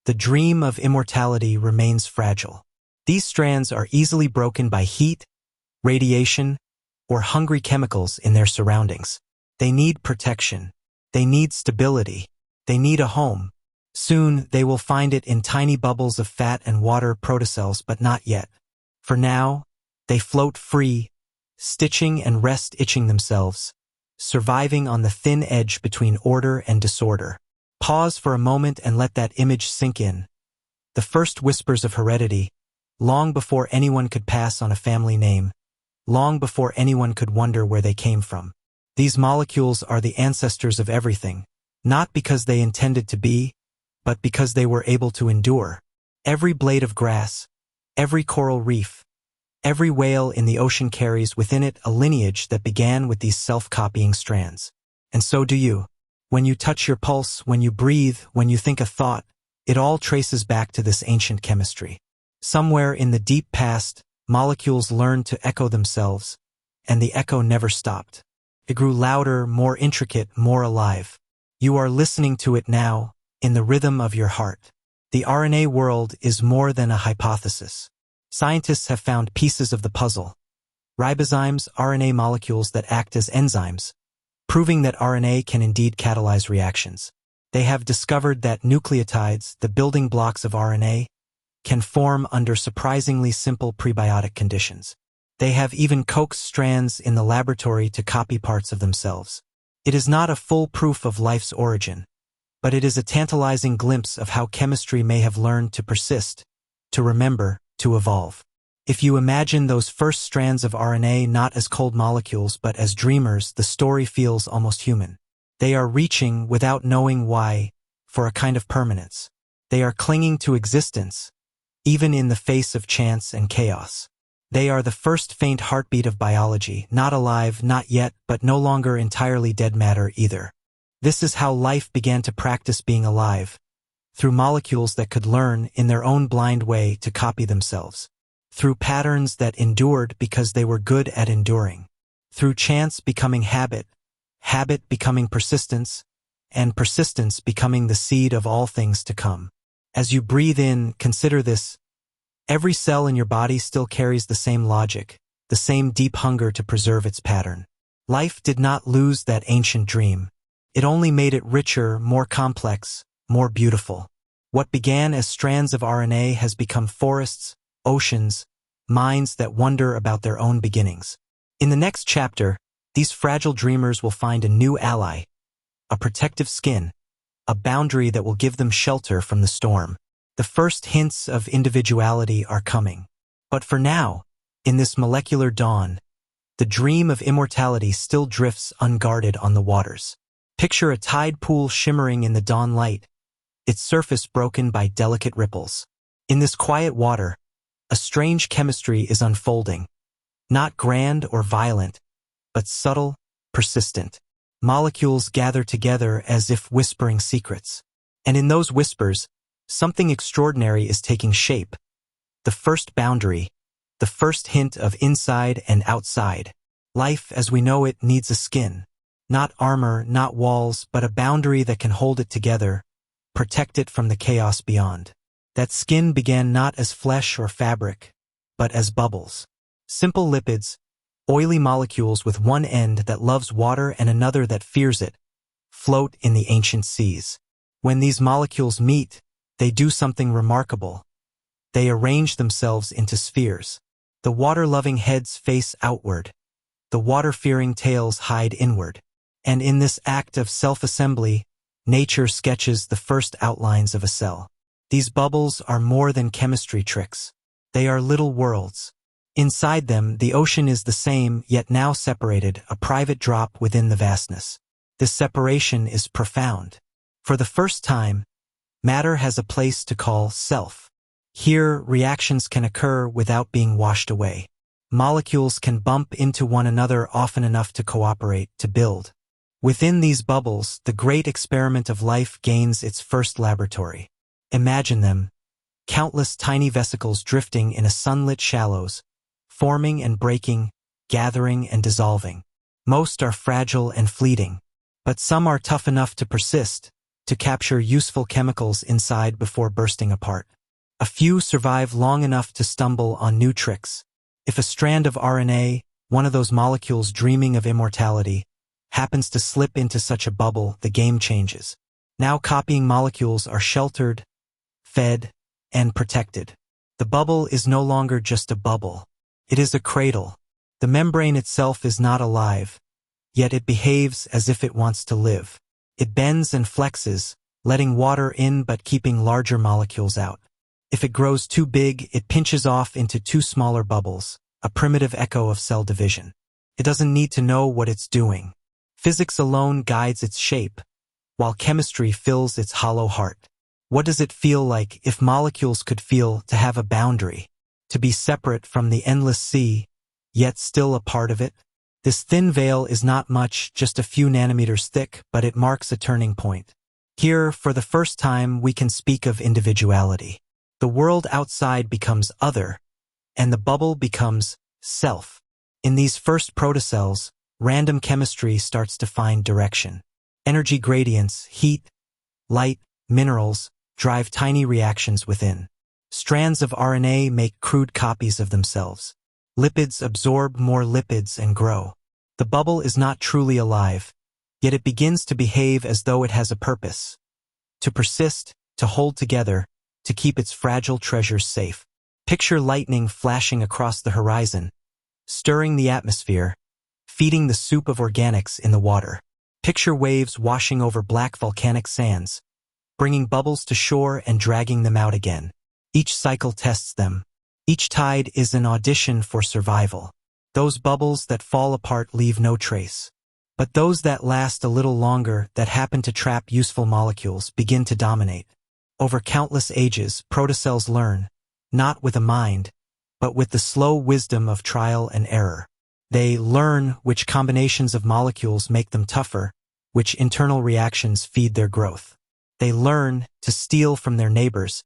the dream of immortality remains fragile. These strands are easily broken by heat, radiation, or hungry chemicals in their surroundings. They need protection. They need stability. They need a home. Soon, they will find it in tiny bubbles of fat and water protocells, but not yet. For now, they float free, stitching and rest-itching themselves, surviving on the thin edge between order and disorder. Pause for a moment and let that image sink in. The first whispers of heredity, long before anyone could pass on a family name, long before anyone could wonder where they came from. These molecules are the ancestors of everything, not because they intended to be, but because they were able to endure. Every blade of grass, every coral reef, Every whale in the ocean carries within it a lineage that began with these self-copying strands. And so do you. When you touch your pulse, when you breathe, when you think a thought, it all traces back to this ancient chemistry. Somewhere in the deep past, molecules learned to echo themselves, and the echo never stopped. It grew louder, more intricate, more alive. You are listening to it now, in the rhythm of your heart. The RNA world is more than a hypothesis. Scientists have found pieces of the puzzle. Ribozymes, RNA molecules that act as enzymes, proving that RNA can indeed catalyze reactions. They have discovered that nucleotides, the building blocks of RNA, can form under surprisingly simple prebiotic conditions. They have even coaxed strands in the laboratory to copy parts of themselves. It is not a full proof of life's origin, but it is a tantalizing glimpse of how chemistry may have learned to persist, to remember, to evolve. If you imagine those first strands of RNA not as cold molecules but as dreamers, the story feels almost human. They are reaching, without knowing why, for a kind of permanence. They are clinging to existence, even in the face of chance and chaos. They are the first faint heartbeat of biology, not alive, not yet, but no longer entirely dead matter either. This is how life began to practice being alive, through molecules that could learn, in their own blind way, to copy themselves. Through patterns that endured because they were good at enduring. Through chance becoming habit, habit becoming persistence, and persistence becoming the seed of all things to come. As you breathe in, consider this. Every cell in your body still carries the same logic, the same deep hunger to preserve its pattern. Life did not lose that ancient dream. It only made it richer, more complex, more beautiful. What began as strands of RNA has become forests, oceans, minds that wonder about their own beginnings. In the next chapter, these fragile dreamers will find a new ally, a protective skin, a boundary that will give them shelter from the storm. The first hints of individuality are coming. But for now, in this molecular dawn, the dream of immortality still drifts unguarded on the waters. Picture a tide pool shimmering in the dawn light, its surface broken by delicate ripples. In this quiet water, a strange chemistry is unfolding, not grand or violent, but subtle, persistent. Molecules gather together as if whispering secrets. And in those whispers, something extraordinary is taking shape. The first boundary, the first hint of inside and outside. Life as we know it needs a skin. Not armor, not walls, but a boundary that can hold it together, protect it from the chaos beyond. That skin began not as flesh or fabric, but as bubbles. Simple lipids, oily molecules with one end that loves water and another that fears it, float in the ancient seas. When these molecules meet, they do something remarkable. They arrange themselves into spheres. The water-loving heads face outward. The water-fearing tails hide inward. And in this act of self-assembly, nature sketches the first outlines of a cell. These bubbles are more than chemistry tricks. They are little worlds. Inside them, the ocean is the same, yet now separated, a private drop within the vastness. This separation is profound. For the first time, matter has a place to call self. Here, reactions can occur without being washed away. Molecules can bump into one another often enough to cooperate, to build. Within these bubbles, the great experiment of life gains its first laboratory. Imagine them, countless tiny vesicles drifting in a sunlit shallows, forming and breaking, gathering and dissolving. Most are fragile and fleeting, but some are tough enough to persist, to capture useful chemicals inside before bursting apart. A few survive long enough to stumble on new tricks. If a strand of RNA, one of those molecules dreaming of immortality, happens to slip into such a bubble, the game changes. Now copying molecules are sheltered, fed, and protected. The bubble is no longer just a bubble. It is a cradle. The membrane itself is not alive, yet it behaves as if it wants to live. It bends and flexes, letting water in but keeping larger molecules out. If it grows too big, it pinches off into two smaller bubbles, a primitive echo of cell division. It doesn't need to know what it's doing. Physics alone guides its shape, while chemistry fills its hollow heart. What does it feel like, if molecules could feel, to have a boundary? to be separate from the endless sea, yet still a part of it? This thin veil is not much, just a few nanometers thick, but it marks a turning point. Here, for the first time, we can speak of individuality. The world outside becomes other, and the bubble becomes self. In these first protocells, random chemistry starts to find direction. Energy gradients, heat, light, minerals, drive tiny reactions within. Strands of RNA make crude copies of themselves. Lipids absorb more lipids and grow. The bubble is not truly alive, yet it begins to behave as though it has a purpose. To persist, to hold together, to keep its fragile treasures safe. Picture lightning flashing across the horizon, stirring the atmosphere, feeding the soup of organics in the water. Picture waves washing over black volcanic sands, bringing bubbles to shore and dragging them out again. Each cycle tests them. Each tide is an audition for survival. Those bubbles that fall apart leave no trace. But those that last a little longer, that happen to trap useful molecules, begin to dominate. Over countless ages, protocells learn, not with a mind, but with the slow wisdom of trial and error. They learn which combinations of molecules make them tougher, which internal reactions feed their growth. They learn to steal from their neighbors,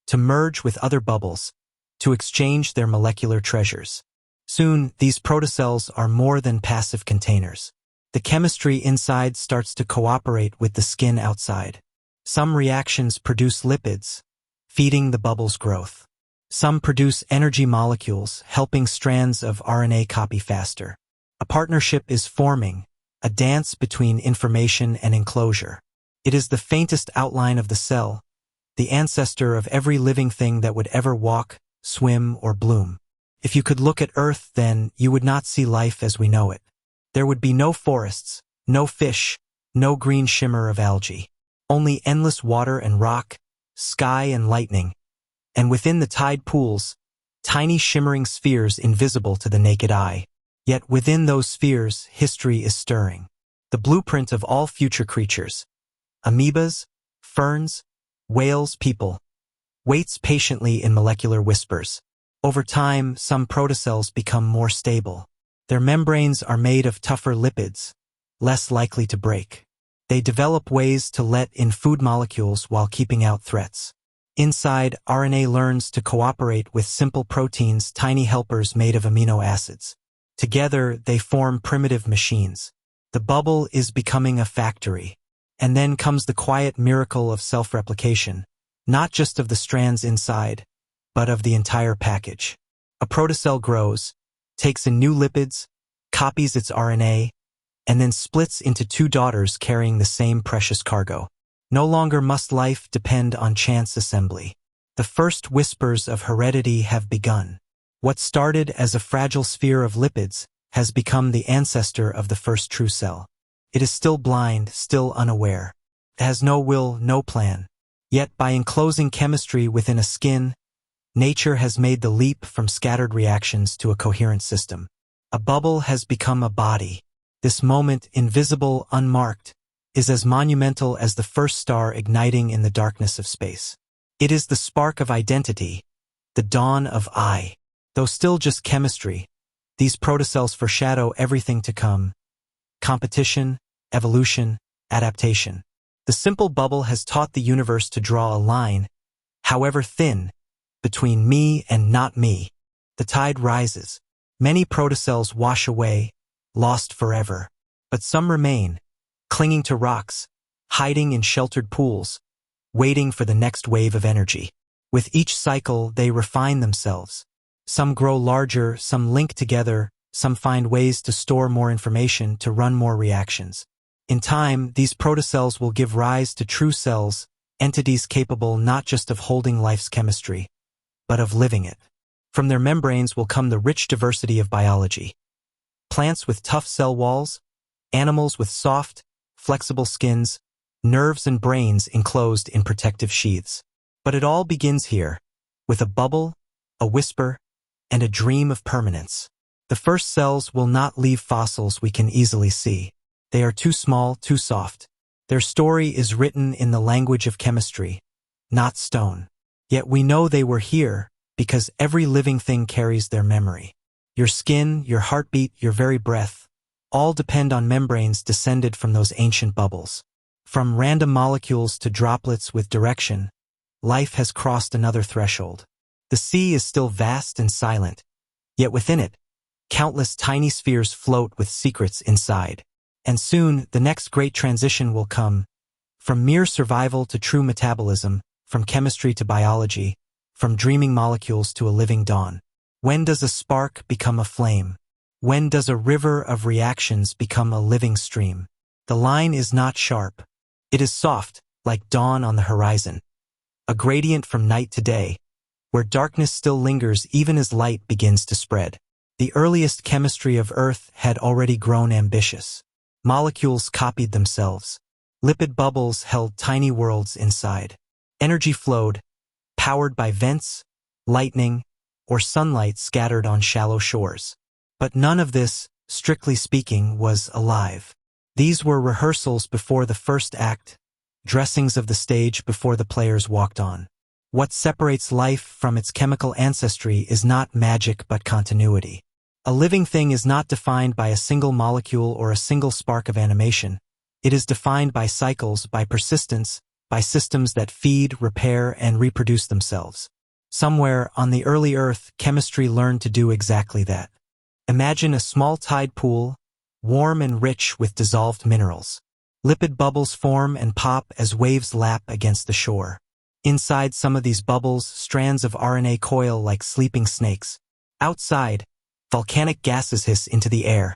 to merge with other bubbles, to exchange their molecular treasures. Soon, these protocells are more than passive containers. The chemistry inside starts to cooperate with the skin outside. Some reactions produce lipids, feeding the bubble's growth. Some produce energy molecules, helping strands of RNA copy faster. A partnership is forming, a dance between information and enclosure. It is the faintest outline of the cell, the ancestor of every living thing that would ever walk, swim, or bloom. If you could look at Earth, then you would not see life as we know it. There would be no forests, no fish, no green shimmer of algae. Only endless water and rock, sky and lightning. And within the tide pools, tiny shimmering spheres invisible to the naked eye. Yet within those spheres, history is stirring. The blueprint of all future creatures. Amoebas, ferns, whales, people. Waits patiently in molecular whispers. Over time, some protocells become more stable. Their membranes are made of tougher lipids, less likely to break. They develop ways to let in food molecules while keeping out threats. Inside, RNA learns to cooperate with simple proteins, tiny helpers made of amino acids. Together, they form primitive machines. The bubble is becoming a factory. And then comes the quiet miracle of self-replication, not just of the strands inside, but of the entire package. A protocell grows, takes in new lipids, copies its RNA, and then splits into two daughters carrying the same precious cargo. No longer must life depend on chance assembly. The first whispers of heredity have begun. What started as a fragile sphere of lipids has become the ancestor of the first true cell. It is still blind, still unaware. It has no will, no plan. Yet by enclosing chemistry within a skin, nature has made the leap from scattered reactions to a coherent system. A bubble has become a body. This moment, invisible, unmarked, is as monumental as the first star igniting in the darkness of space. It is the spark of identity, the dawn of I. Though still just chemistry, these protocells foreshadow everything to come. Competition, evolution, adaptation. The simple bubble has taught the universe to draw a line, however thin, between me and not me. The tide rises. Many protocells wash away, lost forever. But some remain, clinging to rocks, hiding in sheltered pools, waiting for the next wave of energy. With each cycle, they refine themselves. Some grow larger, some link together, some find ways to store more information, to run more reactions. In time, these protocells will give rise to true cells, entities capable not just of holding life's chemistry, but of living it. From their membranes will come the rich diversity of biology. Plants with tough cell walls, animals with soft, flexible skins, nerves and brains enclosed in protective sheaths. But it all begins here, with a bubble, a whisper, and a dream of permanence. The first cells will not leave fossils we can easily see. They are too small, too soft. Their story is written in the language of chemistry, not stone. Yet we know they were here, because every living thing carries their memory. Your skin, your heartbeat, your very breath, all depend on membranes descended from those ancient bubbles. From random molecules to droplets with direction, life has crossed another threshold. The sea is still vast and silent, yet within it, countless tiny spheres float with secrets inside. And soon, the next great transition will come, from mere survival to true metabolism, from chemistry to biology, from dreaming molecules to a living dawn. When does a spark become a flame? When does a river of reactions become a living stream? The line is not sharp. It is soft, like dawn on the horizon. A gradient from night to day, where darkness still lingers even as light begins to spread. The earliest chemistry of Earth had already grown ambitious. Molecules copied themselves. Lipid bubbles held tiny worlds inside. Energy flowed, powered by vents, lightning, or sunlight scattered on shallow shores. But none of this, strictly speaking, was alive. These were rehearsals before the first act, dressings of the stage before the players walked on. What separates life from its chemical ancestry is not magic but continuity. A living thing is not defined by a single molecule or a single spark of animation. It is defined by cycles, by persistence, by systems that feed, repair, and reproduce themselves. Somewhere on the early Earth, chemistry learned to do exactly that. Imagine a small tide pool, warm and rich with dissolved minerals. Lipid bubbles form and pop as waves lap against the shore. Inside some of these bubbles, strands of RNA coil like sleeping snakes. Outside, volcanic gases hiss into the air,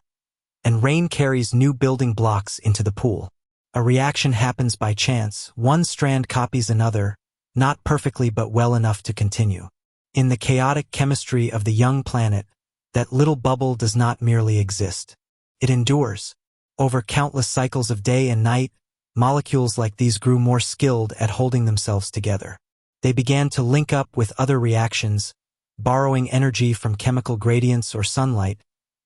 and rain carries new building blocks into the pool. A reaction happens by chance, one strand copies another, not perfectly but well enough to continue. In the chaotic chemistry of the young planet, that little bubble does not merely exist. It endures. Over countless cycles of day and night, molecules like these grew more skilled at holding themselves together. They began to link up with other reactions, borrowing energy from chemical gradients or sunlight,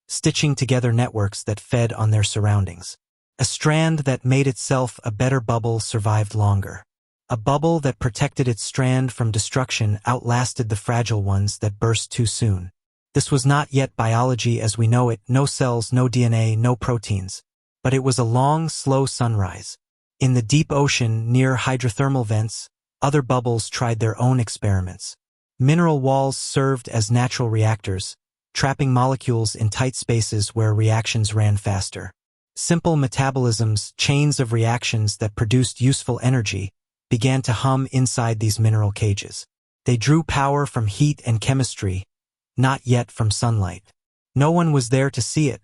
stitching together networks that fed on their surroundings. A strand that made itself a better bubble survived longer. A bubble that protected its strand from destruction outlasted the fragile ones that burst too soon. This was not yet biology as we know it, no cells, no DNA, no proteins. But it was a long, slow sunrise. In the deep ocean, near hydrothermal vents, other bubbles tried their own experiments. Mineral walls served as natural reactors, trapping molecules in tight spaces where reactions ran faster. Simple metabolisms, chains of reactions that produced useful energy, began to hum inside these mineral cages. They drew power from heat and chemistry, not yet from sunlight. No one was there to see it,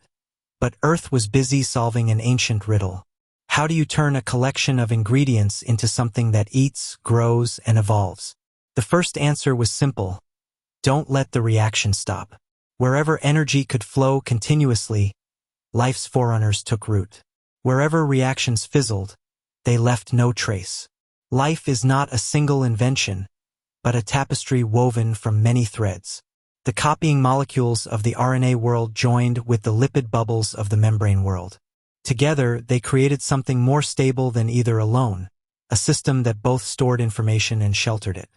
but Earth was busy solving an ancient riddle. How do you turn a collection of ingredients into something that eats, grows, and evolves? The first answer was simple. Don't let the reaction stop. Wherever energy could flow continuously, life's forerunners took root. Wherever reactions fizzled, they left no trace. Life is not a single invention, but a tapestry woven from many threads. The copying molecules of the RNA world joined with the lipid bubbles of the membrane world. Together, they created something more stable than either alone, a system that both stored information and sheltered it.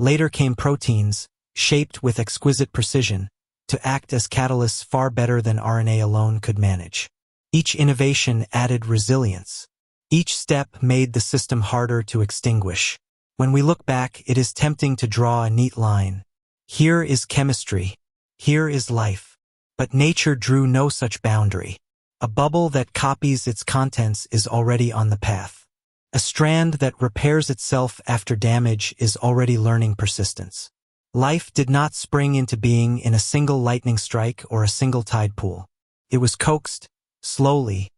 Later came proteins, shaped with exquisite precision, to act as catalysts far better than RNA alone could manage. Each innovation added resilience. Each step made the system harder to extinguish. When we look back, it is tempting to draw a neat line. Here is chemistry. Here is life. But nature drew no such boundary. A bubble that copies its contents is already on the path. A strand that repairs itself after damage is already learning persistence. Life did not spring into being in a single lightning strike or a single tide pool. It was coaxed, slowly,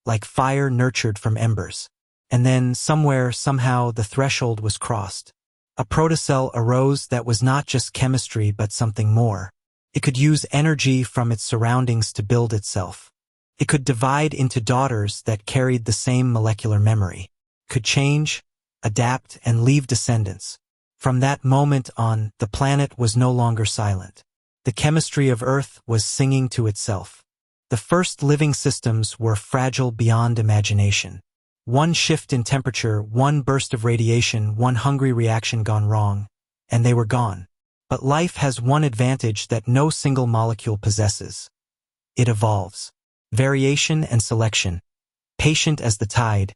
like fire nurtured from embers. And then, somewhere, somehow, the threshold was crossed. A protocell arose that was not just chemistry but something more. It could use energy from its surroundings to build itself. It could divide into daughters that carried the same molecular memory, could change, adapt, and leave descendants. From that moment on, the planet was no longer silent. The chemistry of Earth was singing to itself. The first living systems were fragile beyond imagination. One shift in temperature, one burst of radiation, one hungry reaction gone wrong, and they were gone. But life has one advantage that no single molecule possesses. It evolves. Variation and selection, patient as the tide,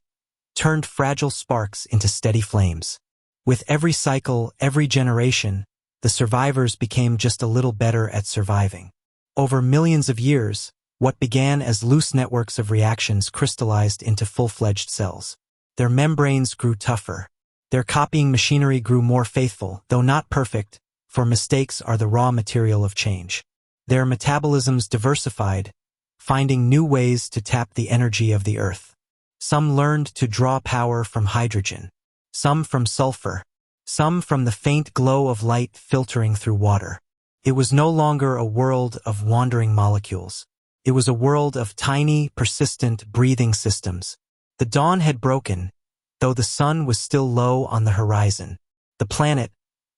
turned fragile sparks into steady flames. With every cycle, every generation, the survivors became just a little better at surviving. Over millions of years, what began as loose networks of reactions crystallized into full-fledged cells. Their membranes grew tougher. Their copying machinery grew more faithful, though not perfect, for mistakes are the raw material of change. Their metabolisms diversified, finding new ways to tap the energy of the earth. Some learned to draw power from hydrogen, some from sulfur, some from the faint glow of light filtering through water. It was no longer a world of wandering molecules. It was a world of tiny, persistent, breathing systems. The dawn had broken, though the sun was still low on the horizon. The planet,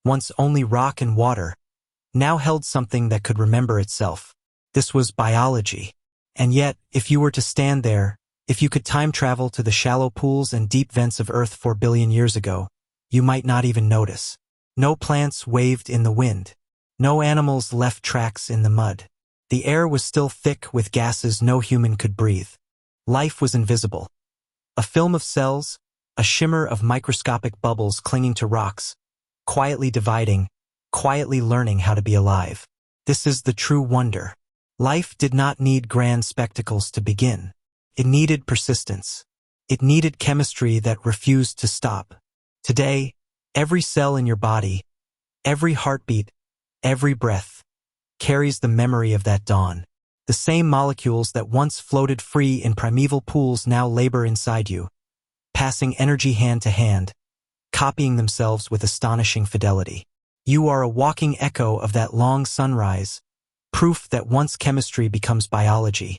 once only rock and water, now held something that could remember itself. This was biology. And yet, if you were to stand there, if you could time travel to the shallow pools and deep vents of Earth 4 billion years ago, you might not even notice. No plants waved in the wind. No animals left tracks in the mud. The air was still thick with gases no human could breathe. Life was invisible. A film of cells, a shimmer of microscopic bubbles clinging to rocks, quietly dividing, quietly learning how to be alive. This is the true wonder. Life did not need grand spectacles to begin. It needed persistence. It needed chemistry that refused to stop. Today, every cell in your body, every heartbeat, every breath, carries the memory of that dawn. The same molecules that once floated free in primeval pools now labor inside you, passing energy hand to hand, copying themselves with astonishing fidelity. You are a walking echo of that long sunrise, proof that once chemistry becomes biology,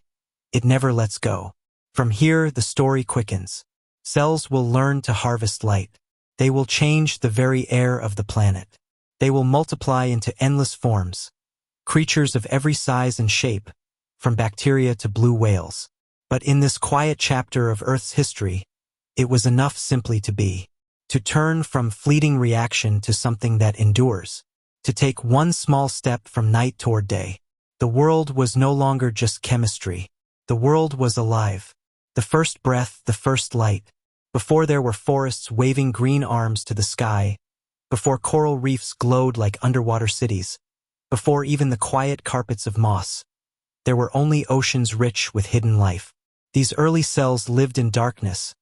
it never lets go. From here, the story quickens. Cells will learn to harvest light. They will change the very air of the planet. They will multiply into endless forms, creatures of every size and shape, from bacteria to blue whales. But in this quiet chapter of Earth's history, it was enough simply to be, to turn from fleeting reaction to something that endures, to take one small step from night toward day. The world was no longer just chemistry. The world was alive. The first breath, the first light. Before there were forests waving green arms to the sky, before coral reefs glowed like underwater cities, before even the quiet carpets of moss, there were only oceans rich with hidden life. These early cells lived in darkness,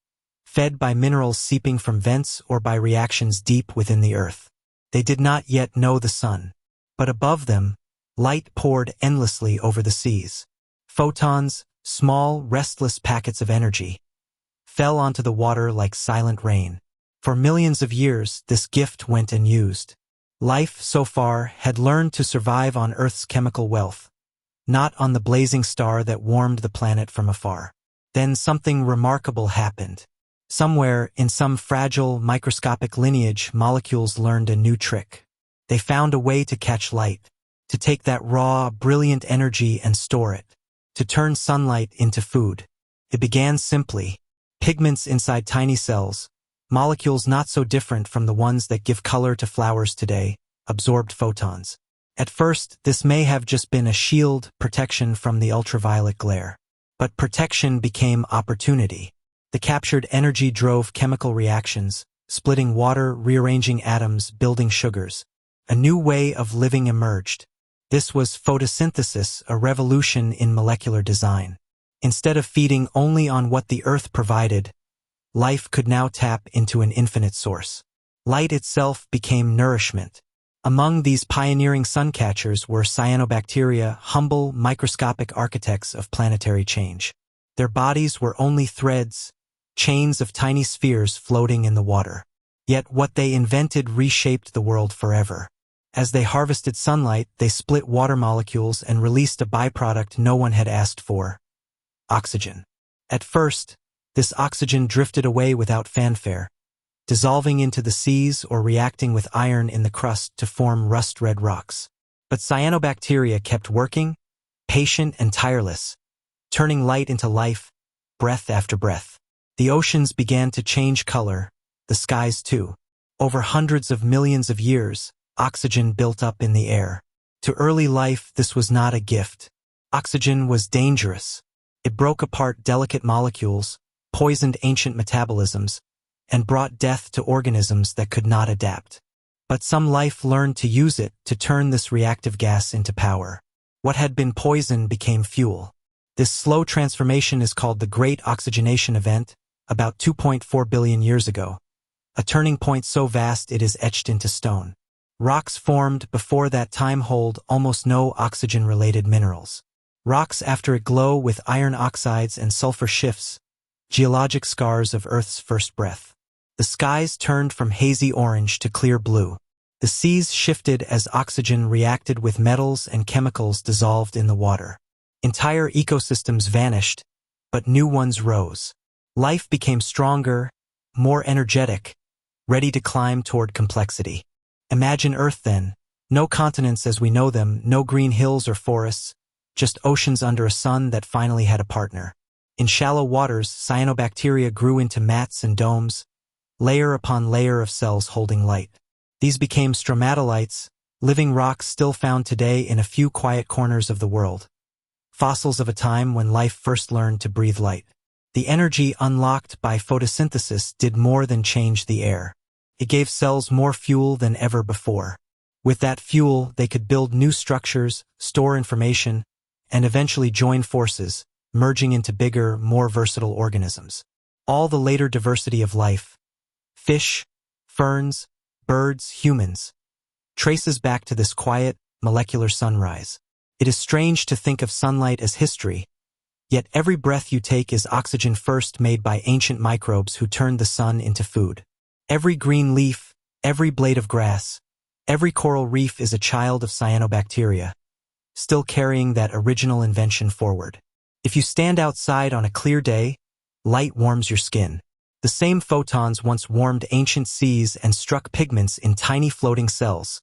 fed by minerals seeping from vents or by reactions deep within the earth. They did not yet know the sun, but above them, light poured endlessly over the seas. Photons, small, restless packets of energy, fell onto the water like silent rain. For millions of years, this gift went unused. Life, so far, had learned to survive on Earth's chemical wealth, not on the blazing star that warmed the planet from afar. Then something remarkable happened. Somewhere, in some fragile, microscopic lineage, molecules learned a new trick. They found a way to catch light, to take that raw, brilliant energy and store it, to turn sunlight into food. It began simply. Pigments inside tiny cells, molecules not so different from the ones that give color to flowers today, absorbed photons. At first, this may have just been a shield, protection from the ultraviolet glare. But protection became opportunity. The captured energy drove chemical reactions, splitting water, rearranging atoms, building sugars. A new way of living emerged. This was photosynthesis, a revolution in molecular design. Instead of feeding only on what the Earth provided, life could now tap into an infinite source. Light itself became nourishment. Among these pioneering suncatchers were cyanobacteria, humble, microscopic architects of planetary change. Their bodies were only threads, chains of tiny spheres floating in the water. Yet what they invented reshaped the world forever. As they harvested sunlight, they split water molecules and released a byproduct no one had asked for: oxygen. At first, this oxygen drifted away without fanfare, dissolving into the seas or reacting with iron in the crust to form rust-red rocks. But cyanobacteria kept working, patient and tireless, turning light into life, breath after breath. The oceans began to change color, the skies too. Over hundreds of millions of years, oxygen built up in the air. To early life, this was not a gift. Oxygen was dangerous. It broke apart delicate molecules, poisoned ancient metabolisms, and brought death to organisms that could not adapt. But some life learned to use it to turn this reactive gas into power. What had been poison became fuel. This slow transformation is called the Great Oxygenation Event, about 2.4 billion years ago, a turning point so vast it is etched into stone. Rocks formed before that time hold almost no oxygen-related minerals. Rocks after it glow with iron oxides and sulfur shifts, geologic scars of Earth's first breath. The skies turned from hazy orange to clear blue. The seas shifted as oxygen reacted with metals and chemicals dissolved in the water. Entire ecosystems vanished, but new ones rose. Life became stronger, more energetic, ready to climb toward complexity. Imagine Earth then, no continents as we know them, no green hills or forests, just oceans under a sun that finally had a partner. In shallow waters, cyanobacteria grew into mats and domes, layer upon layer of cells holding light. These became stromatolites, living rocks still found today in a few quiet corners of the world. Fossils of a time when life first learned to breathe light. The energy unlocked by photosynthesis did more than change the air. It gave cells more fuel than ever before. With that fuel, they could build new structures, store information, and eventually join forces, merging into bigger, more versatile organisms. All the later diversity of life, fish, ferns, birds, humans, traces back to this quiet, molecular sunrise. It is strange to think of sunlight as history, yet every breath you take is oxygen first made by ancient microbes who turned the sun into food. Every green leaf, every blade of grass, every coral reef is a child of cyanobacteria, still carrying that original invention forward. If you stand outside on a clear day, light warms your skin. The same photons once warmed ancient seas and struck pigments in tiny floating cells.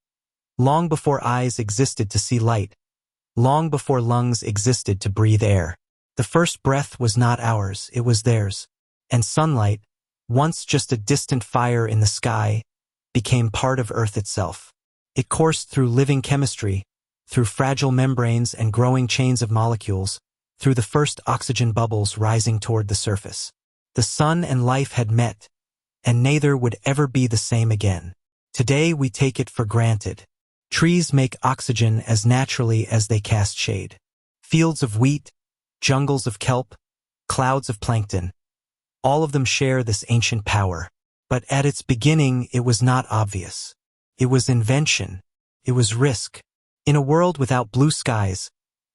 Long before eyes existed to see light, long before lungs existed to breathe air. The first breath was not ours, it was theirs. And sunlight, once just a distant fire in the sky, became part of Earth itself. It coursed through living chemistry, through fragile membranes and growing chains of molecules, through the first oxygen bubbles rising toward the surface. The sun and life had met, and neither would ever be the same again. Today we take it for granted. Trees make oxygen as naturally as they cast shade. Fields of wheat, jungles of kelp, clouds of plankton, all of them share this ancient power. But at its beginning it was not obvious. It was invention. It was risk. In a world without blue skies,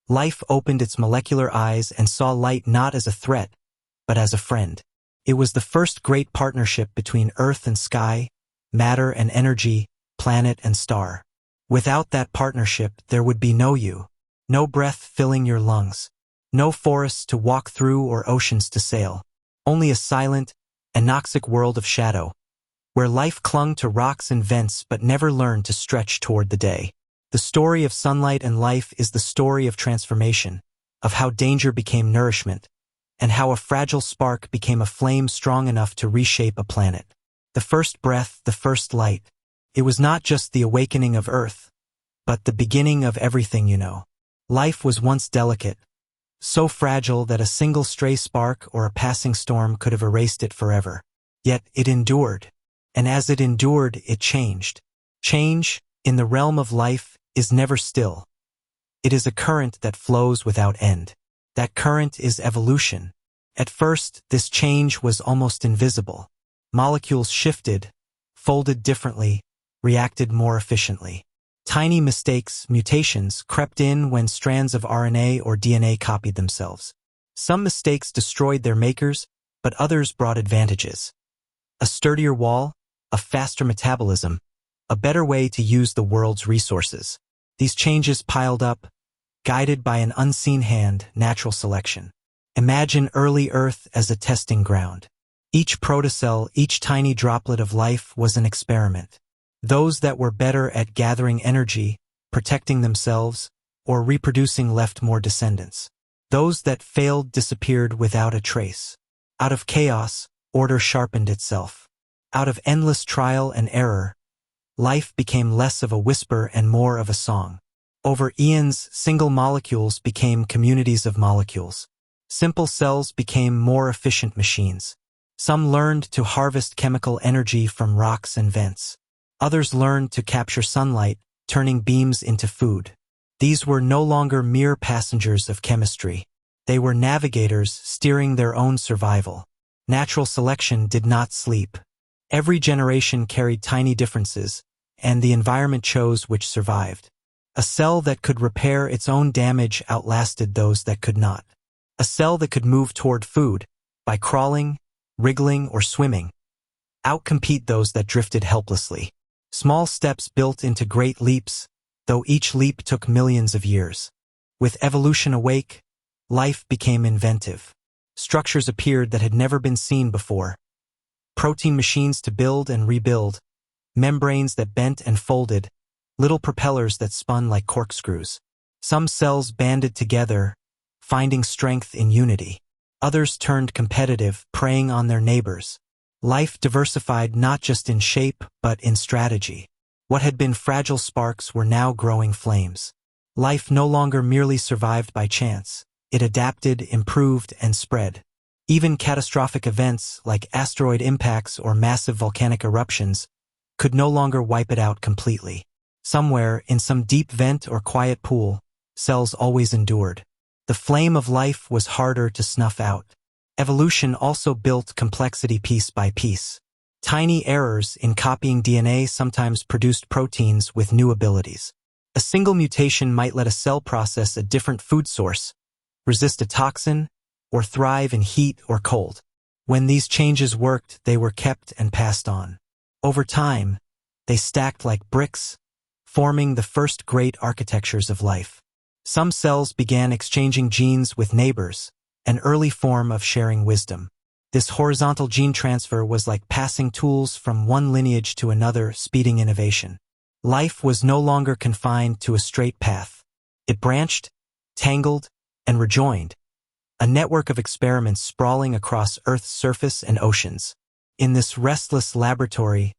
life opened its molecular eyes and saw light not as a threat, but as a friend. It was the first great partnership between earth and sky, matter and energy, planet and star. Without that partnership, there would be no you, no breath filling your lungs, no forests to walk through or oceans to sail, only a silent, anoxic world of shadow, where life clung to rocks and vents but never learned to stretch toward the day. The story of sunlight and life is the story of transformation, of how danger became nourishment, and how a fragile spark became a flame strong enough to reshape a planet. The first breath, the first light. It was not just the awakening of Earth, but the beginning of everything you know. Life was once delicate, so fragile that a single stray spark or a passing storm could have erased it forever. Yet it endured, and as it endured, it changed. Change, in the realm of life, is never still. It is a current that flows without end. That current is evolution. At first, this change was almost invisible. Molecules shifted, folded differently, reacted more efficiently. Tiny mistakes, mutations, crept in when strands of RNA or DNA copied themselves. Some mistakes destroyed their makers, but others brought advantages. A sturdier wall, a faster metabolism, a better way to use the world's resources. These changes piled up, guided by an unseen hand, natural selection. Imagine early Earth as a testing ground. Each protocell, each tiny droplet of life was an experiment. Those that were better at gathering energy, protecting themselves, or reproducing left more descendants. Those that failed disappeared without a trace. Out of chaos, order sharpened itself. Out of endless trial and error, life became less of a whisper and more of a song. Over eons, single molecules became communities of molecules. Simple cells became more efficient machines. Some learned to harvest chemical energy from rocks and vents. Others learned to capture sunlight, turning beams into food. These were no longer mere passengers of chemistry. They were navigators steering their own survival. Natural selection did not sleep. Every generation carried tiny differences, and the environment chose which survived. A cell that could repair its own damage outlasted those that could not. A cell that could move toward food, by crawling, wriggling, or swimming, outcompete those that drifted helplessly. Small steps built into great leaps, though each leap took millions of years. With evolution awake, life became inventive. Structures appeared that had never been seen before. Protein machines to build and rebuild, membranes that bent and folded, little propellers that spun like corkscrews. Some cells banded together, finding strength in unity. Others turned competitive, preying on their neighbors. Life diversified not just in shape, but in strategy. What had been fragile sparks were now growing flames. Life no longer merely survived by chance. It adapted, improved, and spread. Even catastrophic events like asteroid impacts or massive volcanic eruptions could no longer wipe it out completely. Somewhere, in some deep vent or quiet pool, cells always endured. The flame of life was harder to snuff out. Evolution also built complexity piece by piece. Tiny errors in copying DNA sometimes produced proteins with new abilities. A single mutation might let a cell process a different food source, resist a toxin, or thrive in heat or cold. When these changes worked, they were kept and passed on. Over time, they stacked like bricks, forming the first great architectures of life. Some cells began exchanging genes with neighbors, an early form of sharing wisdom. This horizontal gene transfer was like passing tools from one lineage to another, speeding innovation. Life was no longer confined to a straight path. It branched, tangled, and rejoined, a network of experiments sprawling across Earth's surface and oceans. In this restless laboratory,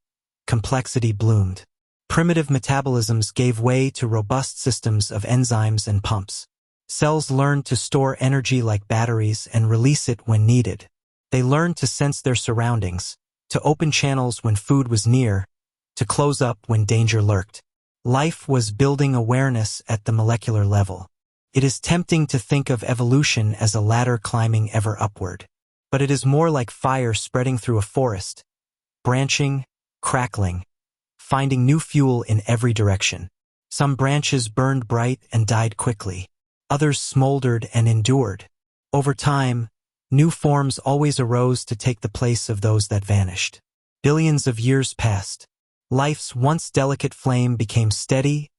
complexity bloomed. Primitive metabolisms gave way to robust systems of enzymes and pumps. Cells learned to store energy like batteries and release it when needed. They learned to sense their surroundings, to open channels when food was near, to close up when danger lurked. Life was building awareness at the molecular level. It is tempting to think of evolution as a ladder climbing ever upward. But it is more like fire spreading through a forest, branching, crackling, finding new fuel in every direction. Some branches burned bright and died quickly. Others smoldered and endured. Over time, new forms always arose to take the place of those that vanished. Billions of years passed. Life's once delicate flame became steady,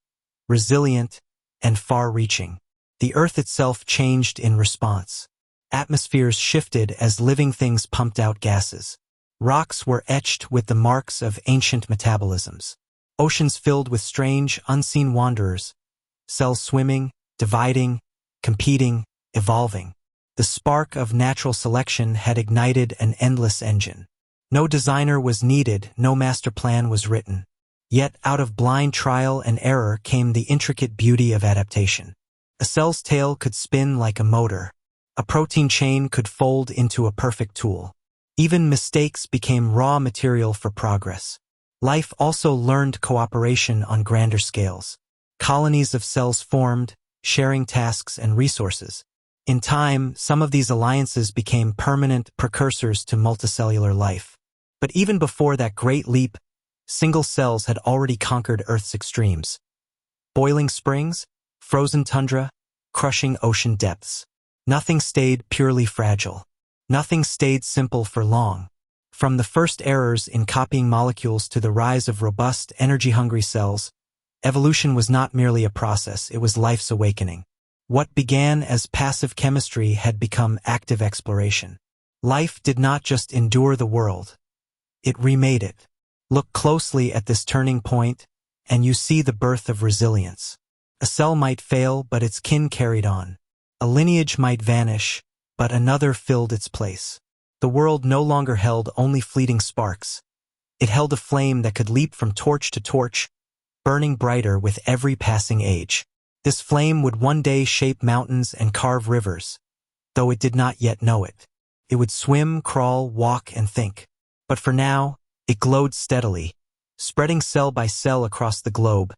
resilient, and far-reaching. The Earth itself changed in response. Atmospheres shifted as living things pumped out gases. Rocks were etched with the marks of ancient metabolisms. Oceans filled with strange, unseen wanderers. Cells swimming, dividing, competing, evolving. The spark of natural selection had ignited an endless engine. No designer was needed, no master plan was written. Yet out of blind trial and error came the intricate beauty of adaptation. A cell's tail could spin like a motor. A protein chain could fold into a perfect tool. Even mistakes became raw material for progress. Life also learned cooperation on grander scales. Colonies of cells formed, sharing tasks and resources. In time, some of these alliances became permanent precursors to multicellular life. But even before that great leap, single cells had already conquered Earth's extremes. Boiling springs, frozen tundra, crushing ocean depths. Nothing stayed purely fragile. Nothing stayed simple for long. From the first errors in copying molecules to the rise of robust, energy-hungry cells, evolution was not merely a process, it was life's awakening. What began as passive chemistry had become active exploration. Life did not just endure the world, it remade it. Look closely at this turning point, and you see the birth of resilience. A cell might fail, but its kin carried on. A lineage might vanish, but another filled its place. The world no longer held only fleeting sparks. It held a flame that could leap from torch to torch, burning brighter with every passing age. This flame would one day shape mountains and carve rivers, though it did not yet know it. It would swim, crawl, walk, and think. But for now, it glowed steadily, spreading cell by cell across the globe,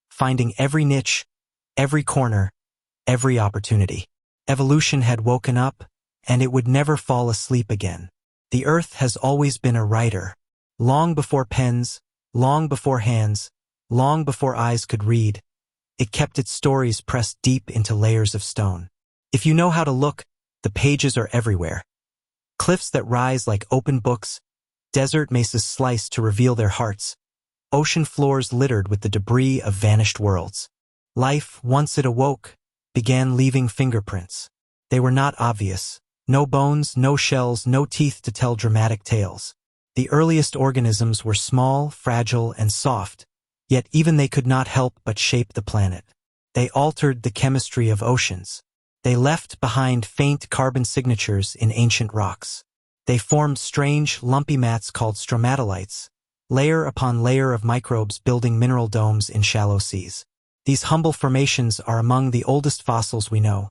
finding every niche, every corner, every opportunity. Evolution had woken up, and it would never fall asleep again. The Earth has always been a writer. Long before pens, long before hands, long before eyes could read, it kept its stories pressed deep into layers of stone. If you know how to look, the pages are everywhere. Cliffs that rise like open books, desert mesas sliced to reveal their hearts, ocean floors littered with the debris of vanished worlds. Life, once it awoke, began leaving fingerprints. They were not obvious. No bones, no shells, no teeth to tell dramatic tales. The earliest organisms were small, fragile, and soft, yet even they could not help but shape the planet. They altered the chemistry of oceans. They left behind faint carbon signatures in ancient rocks. They formed strange, lumpy mats called stromatolites, layer upon layer of microbes building mineral domes in shallow seas. These humble formations are among the oldest fossils we know,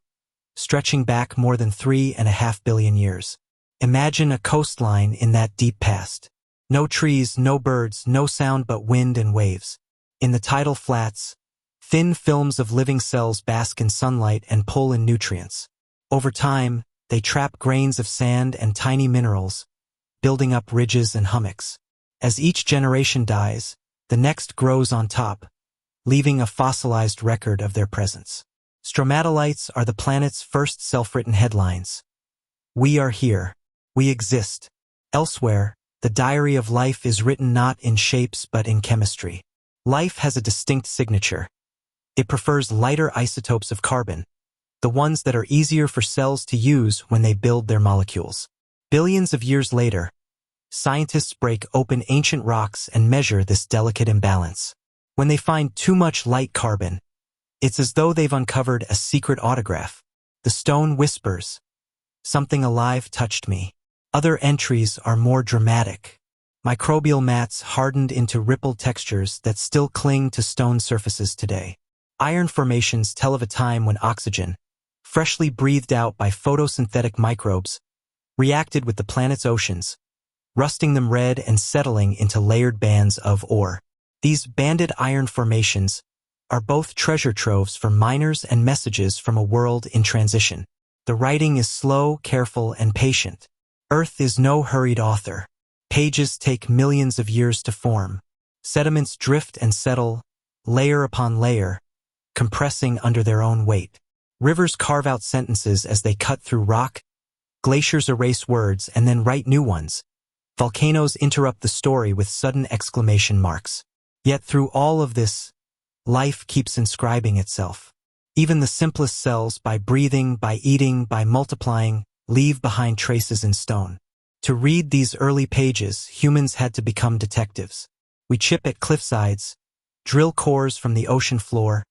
stretching back more than 3.5 billion years. Imagine a coastline in that deep past. No trees, no birds, no sound but wind and waves. In the tidal flats, thin films of living cells bask in sunlight and pull in nutrients. Over time, they trap grains of sand and tiny minerals, building up ridges and hummocks. As each generation dies, the next grows on top, leaving a fossilized record of their presence. Stromatolites are the planet's first self-written headlines. We are here. We exist. Elsewhere, the diary of life is written not in shapes but in chemistry. Life has a distinct signature. It prefers lighter isotopes of carbon, the ones that are easier for cells to use when they build their molecules. Billions of years later, scientists break open ancient rocks and measure this delicate imbalance. When they find too much light carbon, it's as though they've uncovered a secret autograph. The stone whispers, "Something alive touched me." Other entries are more dramatic. Microbial mats hardened into rippled textures that still cling to stone surfaces today. Iron formations tell of a time when oxygen, freshly breathed out by photosynthetic microbes, reacted with the planet's oceans, rusting them red and settling into layered bands of ore. These banded iron formations are both treasure troves for miners and messages from a world in transition. The writing is slow, careful, and patient. Earth is no hurried author. Pages take millions of years to form. Sediments drift and settle, layer upon layer, compressing under their own weight. Rivers carve out sentences as they cut through rock. Glaciers erase words and then write new ones. Volcanoes interrupt the story with sudden exclamation marks. Yet through all of this, life keeps inscribing itself. Even the simplest cells, by breathing, by eating, by multiplying, leave behind traces in stone. To read these early pages, humans had to become detectives. We chip at cliffsides, drill cores from the ocean floor,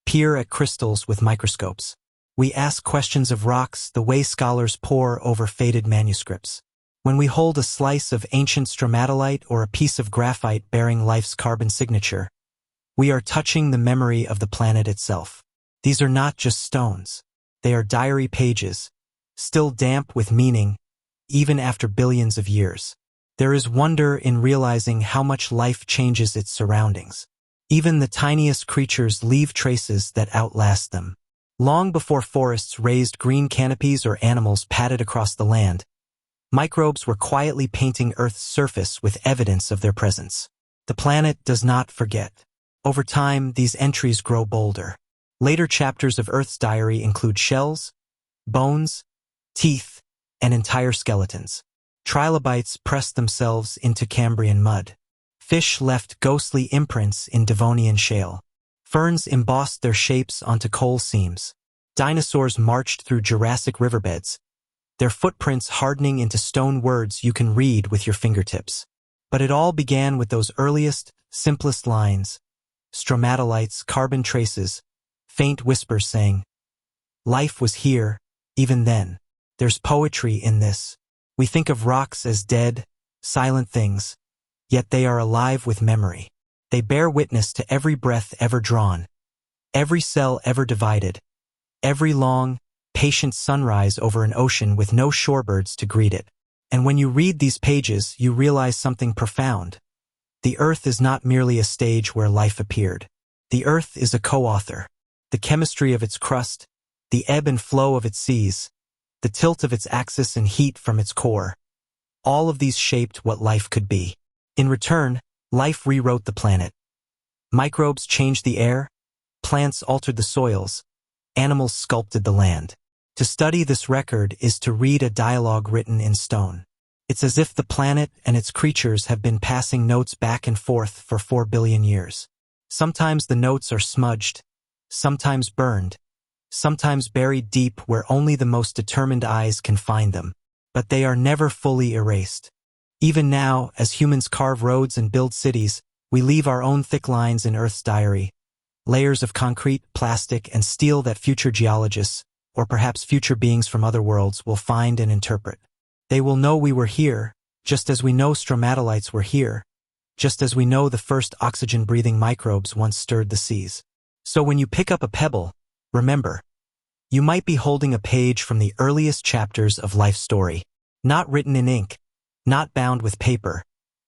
peer at crystals with microscopes. We ask questions of rocks the way scholars pore over faded manuscripts. When we hold a slice of ancient stromatolite or a piece of graphite bearing life's carbon signature, we are touching the memory of the planet itself. These are not just stones. They are diary pages, still damp with meaning, even after billions of years. There is wonder in realizing how much life changes its surroundings. Even the tiniest creatures leave traces that outlast them. Long before forests raised green canopies or animals padded across the land, microbes were quietly painting Earth's surface with evidence of their presence. The planet does not forget. Over time, these entries grow bolder. Later chapters of Earth's diary include shells, bones, teeth, and entire skeletons. Trilobites pressed themselves into Cambrian mud. Fish left ghostly imprints in Devonian shale. Ferns embossed their shapes onto coal seams. Dinosaurs marched through Jurassic riverbeds, their footprints hardening into stone words you can read with your fingertips. But it all began with those earliest, simplest lines. Stromatolites, carbon traces, faint whispers saying, "Life was here, even then." There's poetry in this. We think of rocks as dead, silent things, yet they are alive with memory. They bear witness to every breath ever drawn, every cell ever divided, every long, patient sunrise over an ocean with no shorebirds to greet it. And when you read these pages, you realize something profound. The Earth is not merely a stage where life appeared. The Earth is a co-author. The chemistry of its crust, the ebb and flow of its seas, the tilt of its axis and heat from its core, all of these shaped what life could be. In return, life rewrote the planet. Microbes changed the air, plants altered the soils, animals sculpted the land. To study this record is to read a dialogue written in stone. It's as if the planet and its creatures have been passing notes back and forth for 4 billion years. Sometimes the notes are smudged, sometimes burned, sometimes buried deep where only the most determined eyes can find them, but they are never fully erased. Even now, as humans carve roads and build cities, we leave our own thick lines in Earth's diary, layers of concrete, plastic, and steel that future geologists, or perhaps future beings from other worlds, will find and interpret. They will know we were here, just as we know stromatolites were here, just as we know the first oxygen-breathing microbes once stirred the seas. So when you pick up a pebble, remember, you might be holding a page from the earliest chapters of life's story, not written in ink, not bound with paper,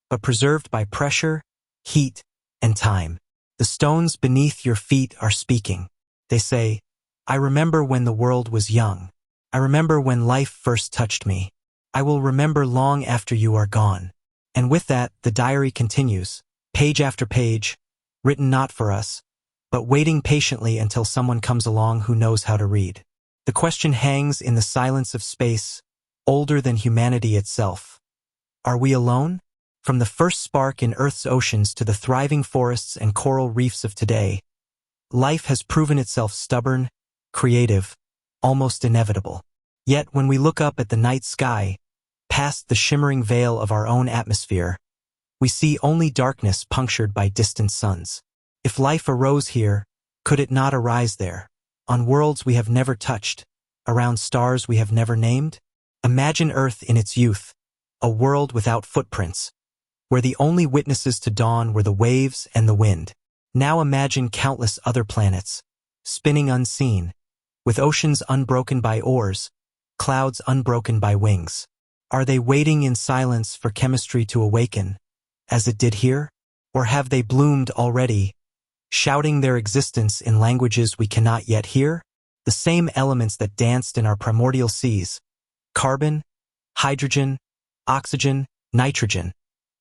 but preserved by pressure, heat, and time. The stones beneath your feet are speaking. They say, I remember when the world was young. I remember when life first touched me. I will remember long after you are gone. And with that, the diary continues, page after page, written not for us, but waiting patiently until someone comes along who knows how to read. The question hangs in the silence of space, older than humanity itself. Are we alone? From the first spark in Earth's oceans to the thriving forests and coral reefs of today, life has proven itself stubborn, creative, almost inevitable. Yet when we look up at the night sky, past the shimmering veil of our own atmosphere, we see only darkness punctured by distant suns. If life arose here, could it not arise there, on worlds we have never touched, around stars we have never named? Imagine Earth in its youth, a world without footprints, where the only witnesses to dawn were the waves and the wind. Now imagine countless other planets, spinning unseen, with oceans unbroken by oars, clouds unbroken by wings. Are they waiting in silence for chemistry to awaken, as it did here? Or have they bloomed already, shouting their existence in languages we cannot yet hear? The same elements that danced in our primordial seas, carbon, hydrogen, oxygen, nitrogen,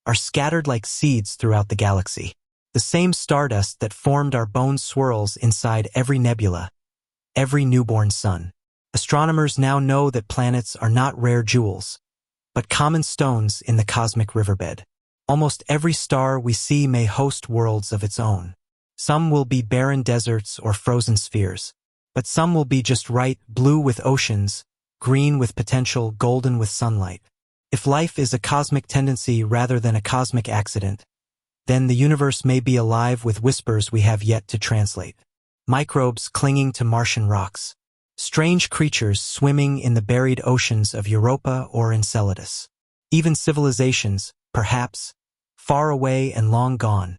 are scattered like seeds throughout the galaxy. The same stardust that formed our bone swirls inside every nebula, every newborn sun. Astronomers now know that planets are not rare jewels, but common stones in the cosmic riverbed. Almost every star we see may host worlds of its own. Some will be barren deserts or frozen spheres, but some will be just right, blue with oceans, green with potential, golden with sunlight. If life is a cosmic tendency rather than a cosmic accident, then the universe may be alive with whispers we have yet to translate. Microbes clinging to Martian rocks. Strange creatures swimming in the buried oceans of Europa or Enceladus. Even civilizations, perhaps, far away and long gone,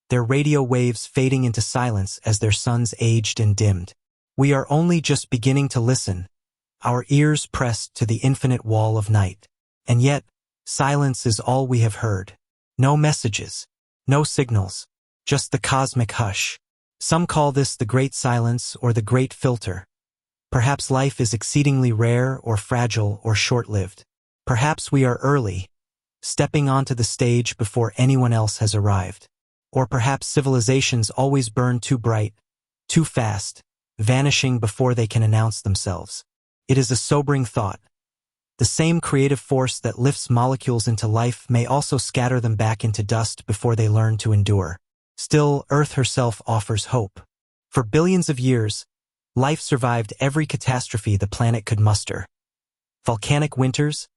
their radio waves fading into silence as their suns aged and dimmed. We are only just beginning to listen, our ears pressed to the infinite wall of night. And yet, silence is all we have heard. No messages, no signals, just the cosmic hush. Some call this the Great Silence or the Great Filter. Perhaps life is exceedingly rare or fragile or short-lived. Perhaps we are early, stepping onto the stage before anyone else has arrived. Or perhaps civilizations always burn too bright, too fast, vanishing before they can announce themselves. It is a sobering thought. The same creative force that lifts molecules into life may also scatter them back into dust before they learn to endure. Still, Earth herself offers hope. For billions of years, life survived every catastrophe the planet could muster. Volcanic winters,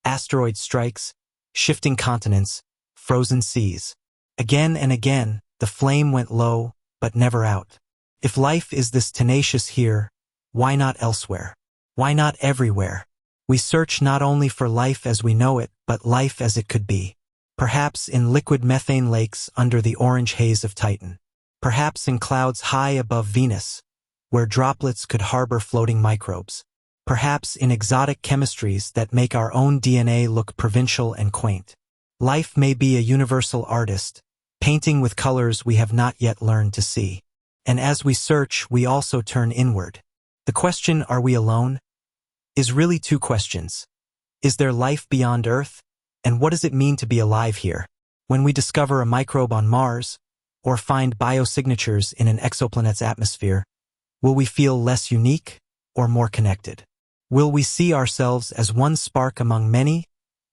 asteroid strikes, shifting continents, frozen seas. Again and again, the flame went low, but never out. If life is this tenacious here, why not elsewhere? Why not everywhere? We search not only for life as we know it, but life as it could be. Perhaps in liquid methane lakes under the orange haze of Titan. Perhaps in clouds high above Venus, where droplets could harbor floating microbes. Perhaps in exotic chemistries that make our own DNA look provincial and quaint. Life may be a universal artist, painting with colors we have not yet learned to see. And as we search, we also turn inward. The question, are we alone, is really two questions. Is there life beyond Earth? And what does it mean to be alive here? When we discover a microbe on Mars, or find biosignatures in an exoplanet's atmosphere, will we feel less unique or more connected? Will we see ourselves as one spark among many,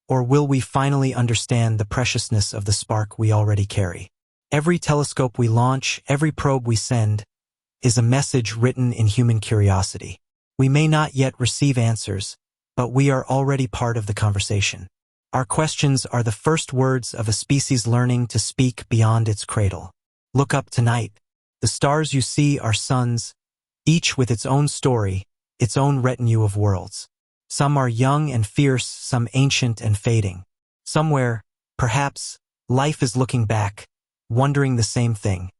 or will we finally understand the preciousness of the spark we already carry? Every telescope we launch, every probe we send, is a message written in human curiosity. We may not yet receive answers, but we are already part of the conversation. Our questions are the first words of a species learning to speak beyond its cradle. Look up tonight. The stars you see are suns, each with its own story, its own retinue of worlds. Some are young and fierce, some ancient and fading. Somewhere, perhaps, life is looking back, wondering the same thing.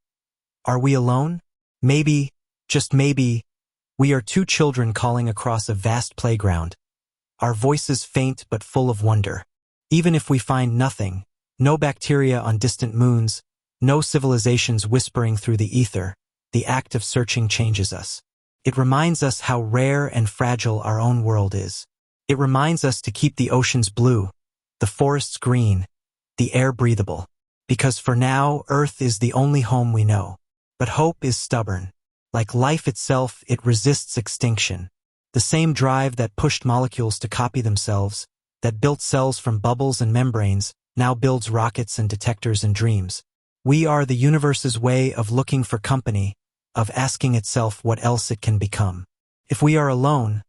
Are we alone? Maybe, just maybe, we are two children calling across a vast playground, our voices faint but full of wonder. Even if we find nothing, no bacteria on distant moons, no civilizations whispering through the ether, the act of searching changes us. It reminds us how rare and fragile our own world is. It reminds us to keep the oceans blue, the forests green, the air breathable. Because for now, Earth is the only home we know. But hope is stubborn. Like life itself, it resists extinction. The same drive that pushed molecules to copy themselves, that built cells from bubbles and membranes, now builds rockets and detectors and dreams. We are the universe's way of looking for company, of asking itself what else it can become. If we are alone,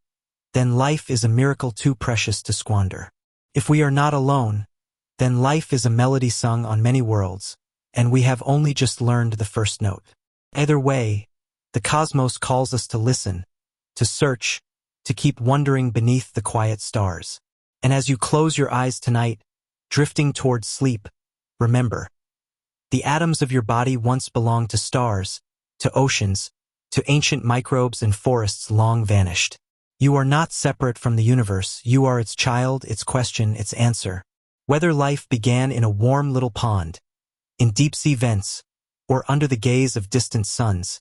then life is a miracle too precious to squander. If we are not alone, then life is a melody sung on many worlds, and we have only just learned the first note. Either way, the cosmos calls us to listen, to search, to keep wondering beneath the quiet stars. And as you close your eyes tonight, drifting towards sleep, remember, the atoms of your body once belonged to stars, to oceans, to ancient microbes and forests long vanished. You are not separate from the universe, you are its child, its question, its answer. Whether life began in a warm little pond, in deep-sea vents, or under the gaze of distant suns,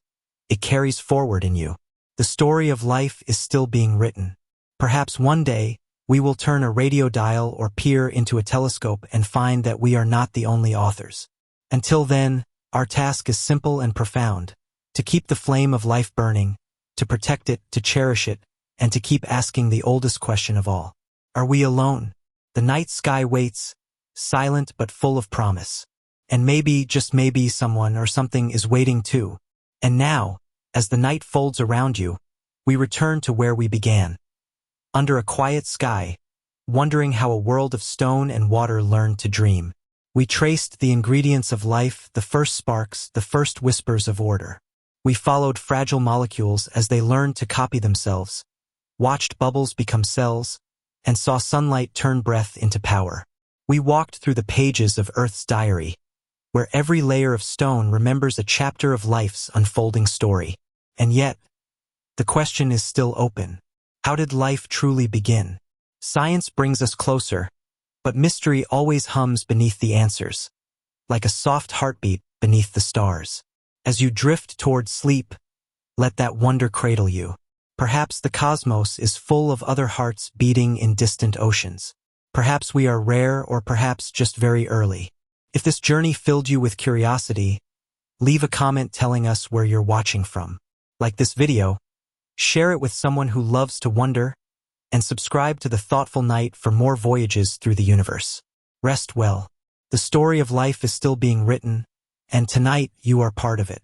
it carries forward in you. The story of life is still being written. Perhaps one day, we will turn a radio dial or peer into a telescope and find that we are not the only authors. Until then, our task is simple and profound: to keep the flame of life burning, to protect it, to cherish it, and to keep asking the oldest question of all. Are we alone? The night sky waits, silent but full of promise. And maybe, just maybe, someone or something is waiting too. And now, as the night folds around you, we return to where we began. Under a quiet sky, wondering how a world of stone and water learned to dream. We traced the ingredients of life, the first sparks, the first whispers of order. We followed fragile molecules as they learned to copy themselves, watched bubbles become cells, and saw sunlight turn breath into power. We walked through the pages of Earth's diary, where every layer of stone remembers a chapter of life's unfolding story. And yet, the question is still open. How did life truly begin? Science brings us closer, but mystery always hums beneath the answers, like a soft heartbeat beneath the stars. As you drift toward sleep, let that wonder cradle you. Perhaps the cosmos is full of other hearts beating in distant oceans. Perhaps we are rare, or perhaps just very early. If this journey filled you with curiosity, leave a comment telling us where you're watching from. Like this video, share it with someone who loves to wonder, and subscribe to The Thoughtful Night for more voyages through the universe. Rest well. The story of life is still being written, and tonight you are part of it.